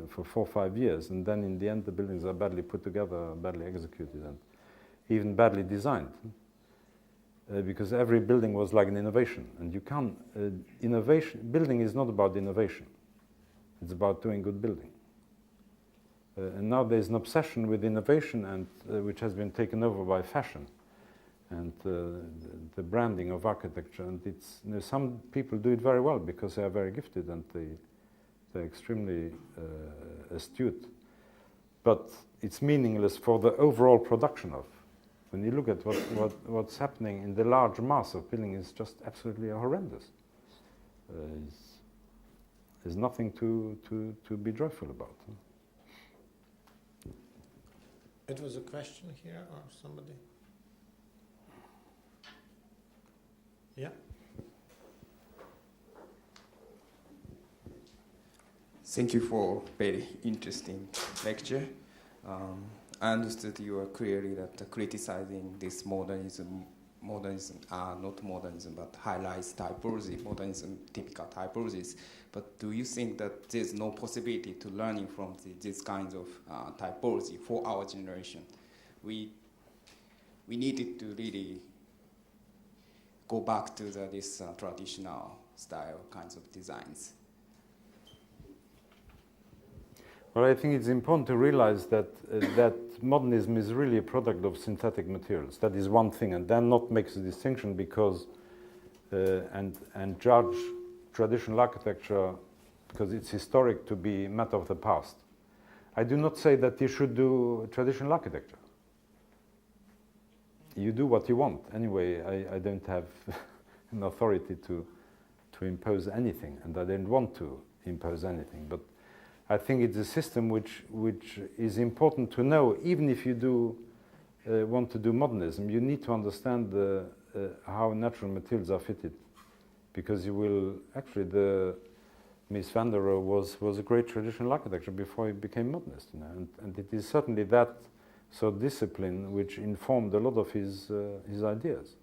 for 4 or 5 years, and then in the end the buildings are badly put together, badly executed, and even badly designed? Because every building was like an innovation, and you can't. Building is not about innovation. It's about doing good building. And now there's an obsession with innovation, and which has been taken over by fashion, and the branding of architecture. And it's, some people do it very well because they are very gifted and they're extremely astute. But it's meaningless for the overall production of. When you look at what's happening in the large mass of building, is just absolutely horrendous. There's nothing to be joyful about.
It was a question here, or somebody? Yeah.
Thank you for very interesting lecture. I understood you are clearly that criticizing this modernism, not modernism, but high-rise typology, modernism typical typologies. But do you think that there's no possibility to learning from this kinds of typology for our generation? We needed to really go back to this traditional style kinds of designs.
Well, I think it's important to realize that that modernism is really a product of synthetic materials. That is one thing, and then not makes a distinction because and judge traditional architecture because it's historic to be matter of the past. I do not say that you should do traditional architecture. You do what you want. Anyway, I don't have an authority to impose anything, and I don't want to impose anything. But I think it's a system which is important to know. Even if you do want to do modernism, you need to understand how natural materials are fitted, because you will actually Mies van der Rohe was a great traditional architecture before he became modernist, and it is certainly that sort of discipline which informed a lot of his ideas.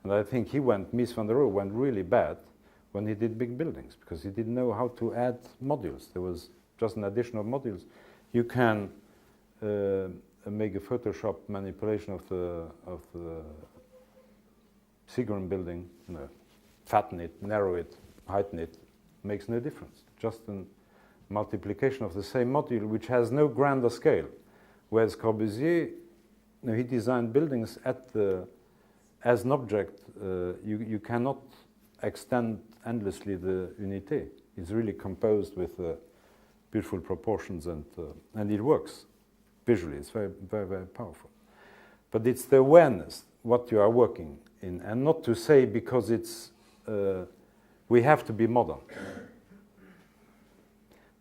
And I think Mies van der Rohe went really bad when he did big buildings because he didn't know how to add modules. There was just an addition of modules. You can make a Photoshop manipulation of the Seagram building, fatten it, narrow it, heighten it, makes no difference. Just a multiplication of the same module, which has no grander scale. Whereas Corbusier, he designed buildings as an object. You cannot extend endlessly the unité. It's really composed with beautiful proportions, and it works visually. It's very, very, very powerful. But it's the awareness what you are working in, and not to say because it's we have to be modern.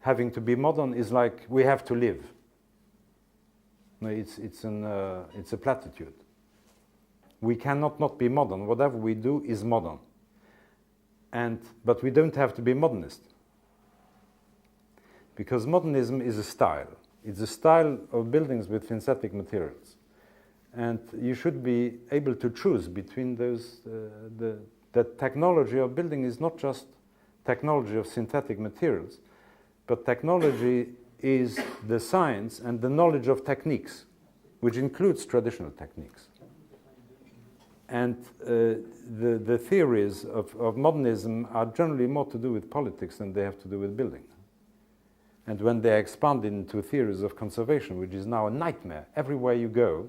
Having to be modern is like we have to live. No, it's a platitude. We cannot not be modern. Whatever we do is modern. But we don't have to be modernist. Because modernism is a style. It's a style of buildings with synthetic materials. And you should be able to choose between those. The technology of building is not just technology of synthetic materials, but technology is the science and the knowledge of techniques, which includes traditional techniques. And the theories of modernism are generally more to do with politics than they have to do with building. And when they expand into theories of conservation, which is now a nightmare, everywhere you go,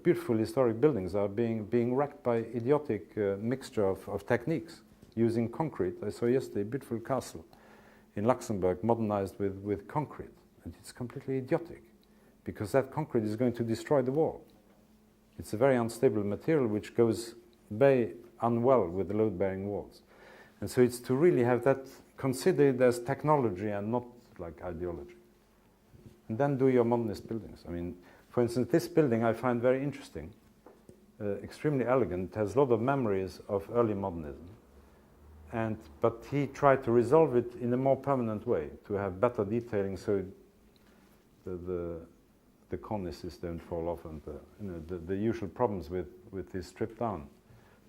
beautiful historic buildings are being wrecked by idiotic mixture of techniques using concrete. I saw yesterday a beautiful castle in Luxembourg modernized with concrete. And it's completely idiotic because that concrete is going to destroy the wall. It's a very unstable material which goes very unwell with the load-bearing walls. And so it's to really have that considered as technology and not like ideology. And then do your modernist buildings. I mean, for instance, this building I find very interesting, extremely elegant. It has a lot of memories of early modernism. But he tried to resolve it in a more permanent way, to have better detailing so the cornices don't fall off and the usual problems with this stripped down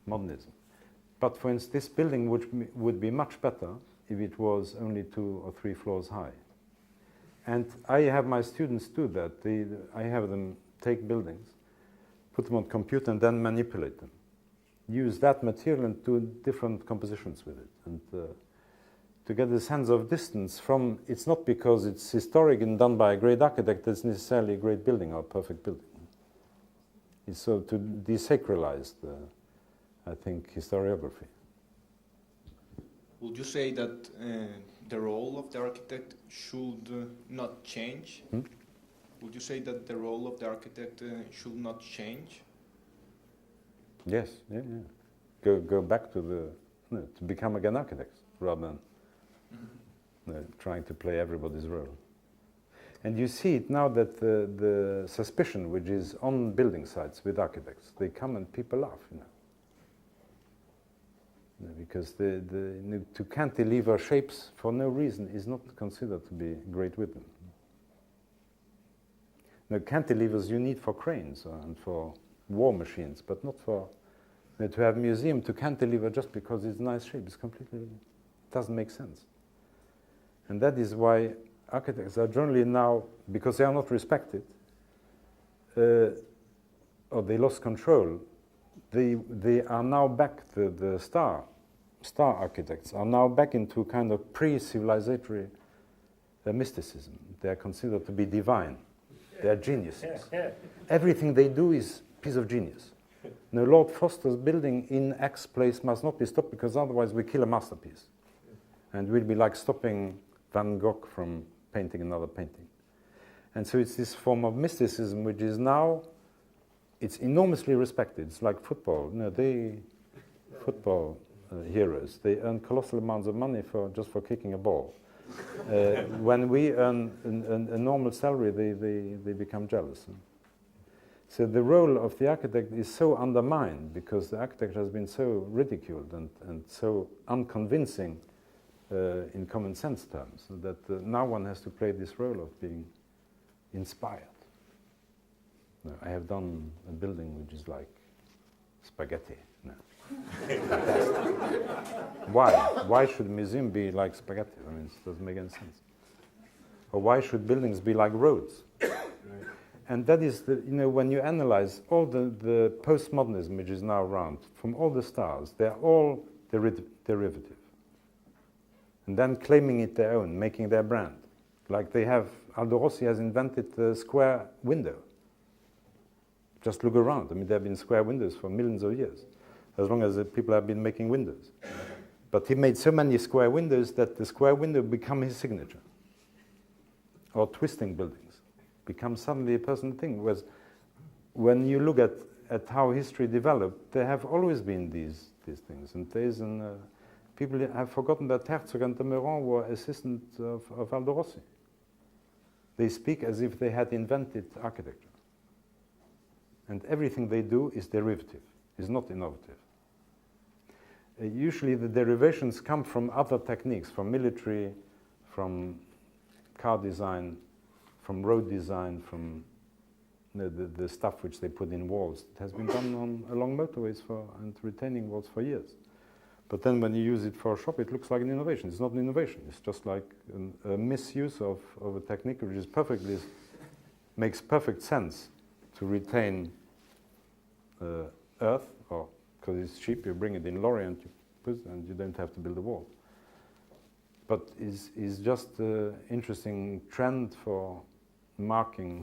modernism. But for instance, this building would be much better if it was only 2 or 3 floors high. And I have my students do that. I have them take buildings, put them on computer and then manipulate them. Use that material and do different compositions with it. And to get a sense of distance from, it's not because it's historic and done by a great architect that's necessarily a great building or a perfect building. It's so to desacralize I think, historiography.
Would you say that the role of the architect should not change? Would you say that the role of the architect should not change?
Yes, yeah. Go back to to become again architects rather than trying to play everybody's role. And you see it now that the suspicion which is on building sites with architects, they come and people laugh, because to cantilever shapes for no reason is not considered to be great with them. Now, cantilevers you need for cranes and for war machines, but not for to have a museum to cantilever just because it's a nice shape. It's completely doesn't make sense. And that is why architects are generally now, because they are not respected, or they lost control, they are now back, the star architects are now back into kind of pre-civilizatory mysticism. They are considered to be divine. They are geniuses. Everything they do is a piece of genius. Now, Lord Foster's building in X place must not be stopped because otherwise we kill a masterpiece. And we'll be like stopping Van Gogh from painting another painting. And so it's this form of mysticism which is now, it's enormously respected. It's like football. Football heroes, they earn colossal amounts of money just for kicking a ball. When we earn a normal salary, they become jealous. So the role of the architect is so undermined because the architect has been so ridiculed and so unconvincing in common sense terms that now one has to play this role of being inspired. I have done a building which is like spaghetti. Why? Why should a museum be like spaghetti? I mean, it doesn't make any sense. Or why should buildings be like roads? And that is, when you analyze all the postmodernism which is now around, from all the stars, they're all derivative. And then claiming it their own, making their brand. Like they have, Aldo Rossi has invented the square window. Just look around. I mean, there have been square windows for millions of years, as long as people have been making windows. But he made so many square windows that the square window become his signature. Or twisting buildings become suddenly a personal thing. Whereas when you look at how history developed, there have always been these things. And there is people have forgotten that Herzog and de Meuron were assistants of Aldo Rossi. They speak as if they had invented architecture. And everything they do is derivative, is not innovative. Usually the derivations come from other techniques, from military, from car design, from road design, from the stuff which they put in walls. It has been done along motorways and retaining walls for years. But then when you use it for a shop, it looks like an innovation. It's not an innovation. It's just like a misuse of a technique which is makes perfect sense to retain earth, or because it's cheap, you bring it in lorry and you don't have to build a wall. But is just an interesting trend for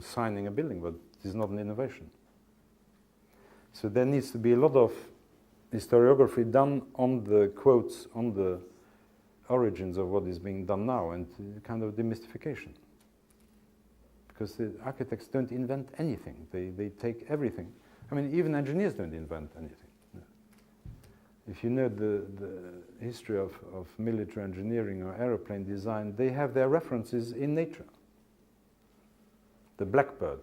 signing a building, but it is not an innovation. So there needs to be a lot of historiography done on the quotes, on the origins of what is being done now, and kind of demystification. Because the architects don't invent anything. They take everything. I mean, even engineers don't invent anything. No. if you know the history of military engineering or aeroplane design, they have their references in nature. The Blackbird,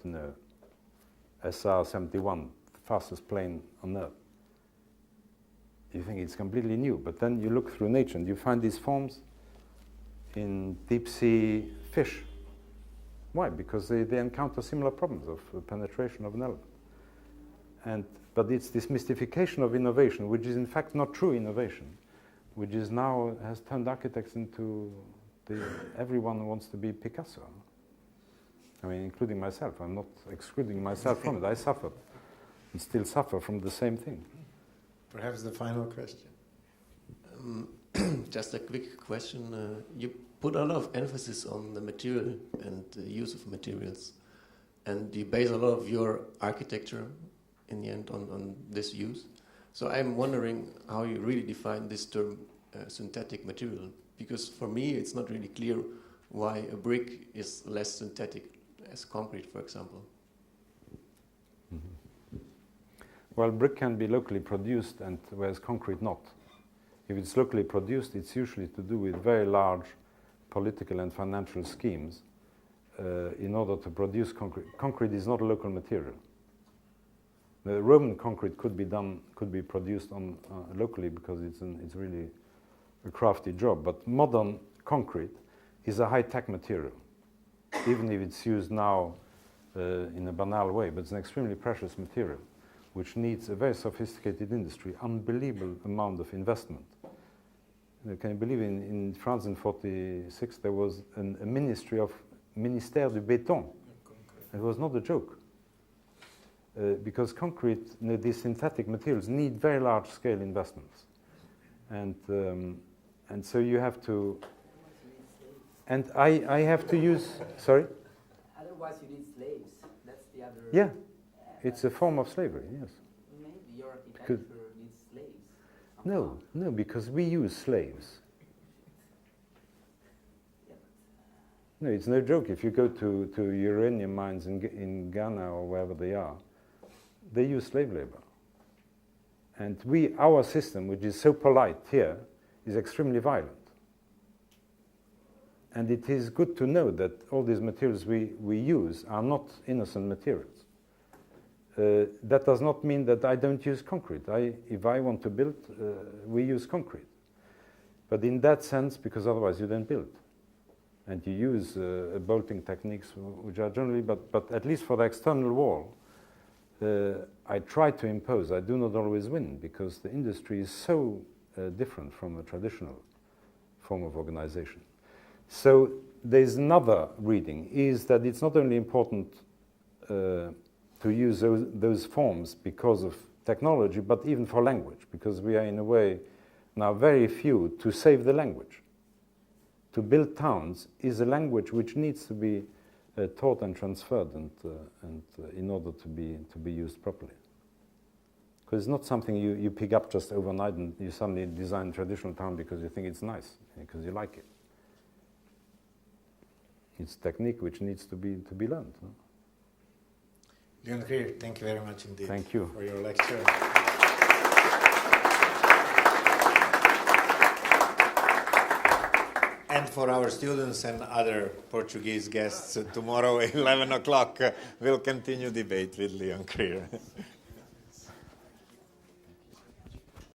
SR-71, the fastest plane on Earth. You think it's completely new, but then you look through nature and you find these forms in deep-sea fish. Why? Because they encounter similar problems of penetration of an element. But it's this mystification of innovation, which is in fact not true innovation, which is now has turned architects into everyone wants to be Picasso. I mean, including myself. I'm not excluding myself from it. I suffered and still suffer from the same thing.
Perhaps the final question.
Just a quick question. You put a lot of emphasis on the material and the use of materials, and you base a lot of your architecture in the end on this use. So I'm wondering how you really define this term synthetic material, because for me it's not really clear why a brick is less synthetic as concrete, for example.
Mm-hmm. Well, brick can be locally produced, and whereas concrete not. If it's locally produced, it's usually to do with very large political and financial schemes in order to produce concrete. Concrete is not a local material. The Roman concrete could be produced locally because it's really a crafty job. But modern concrete is a high-tech material, even if it's used now in a banal way. But it's an extremely precious material, which needs a very sophisticated industry, unbelievable amount of investment. Can you believe in France in 1946 there was a ministry of Ministère du Béton? It was not a joke. Because concrete, these synthetic materials need very large-scale investments, and so you have to. And I have to use. Sorry.
Otherwise, you need slaves. That's the other.
Yeah, it's a form of slavery. Yes.
Maybe your architecture needs slaves.
No, because we use slaves. No, it's no joke. If you go to uranium mines in Ghana or wherever they are, they use slave labor. And our system, which is so polite here, is extremely violent. And it is good to know that all these materials we use are not innocent materials. That does not mean that I don't use concrete. If I want to build, we use concrete. But in that sense, because otherwise you don't build. And you use bolting techniques, which are generally, but at least for the external wall, I try to impose. I do not always win, because the industry is so different from a traditional form of organization. So there's another reading, is that it's not only important to use those forms because of technology, but even for language, because we are in a way now very few to save the language. To build towns is a language which needs to be taught and transferred, and in order to be used properly. Because it's not something you pick up just overnight and you suddenly design a traditional town because you think it's nice, because you like it. It's technique which needs to be learned.
Léon Krier, thank you very much indeed.
Thank you
for your lecture. And for our students and other Portuguese guests, tomorrow at 11 o'clock, we'll continue debate with Léon Krier.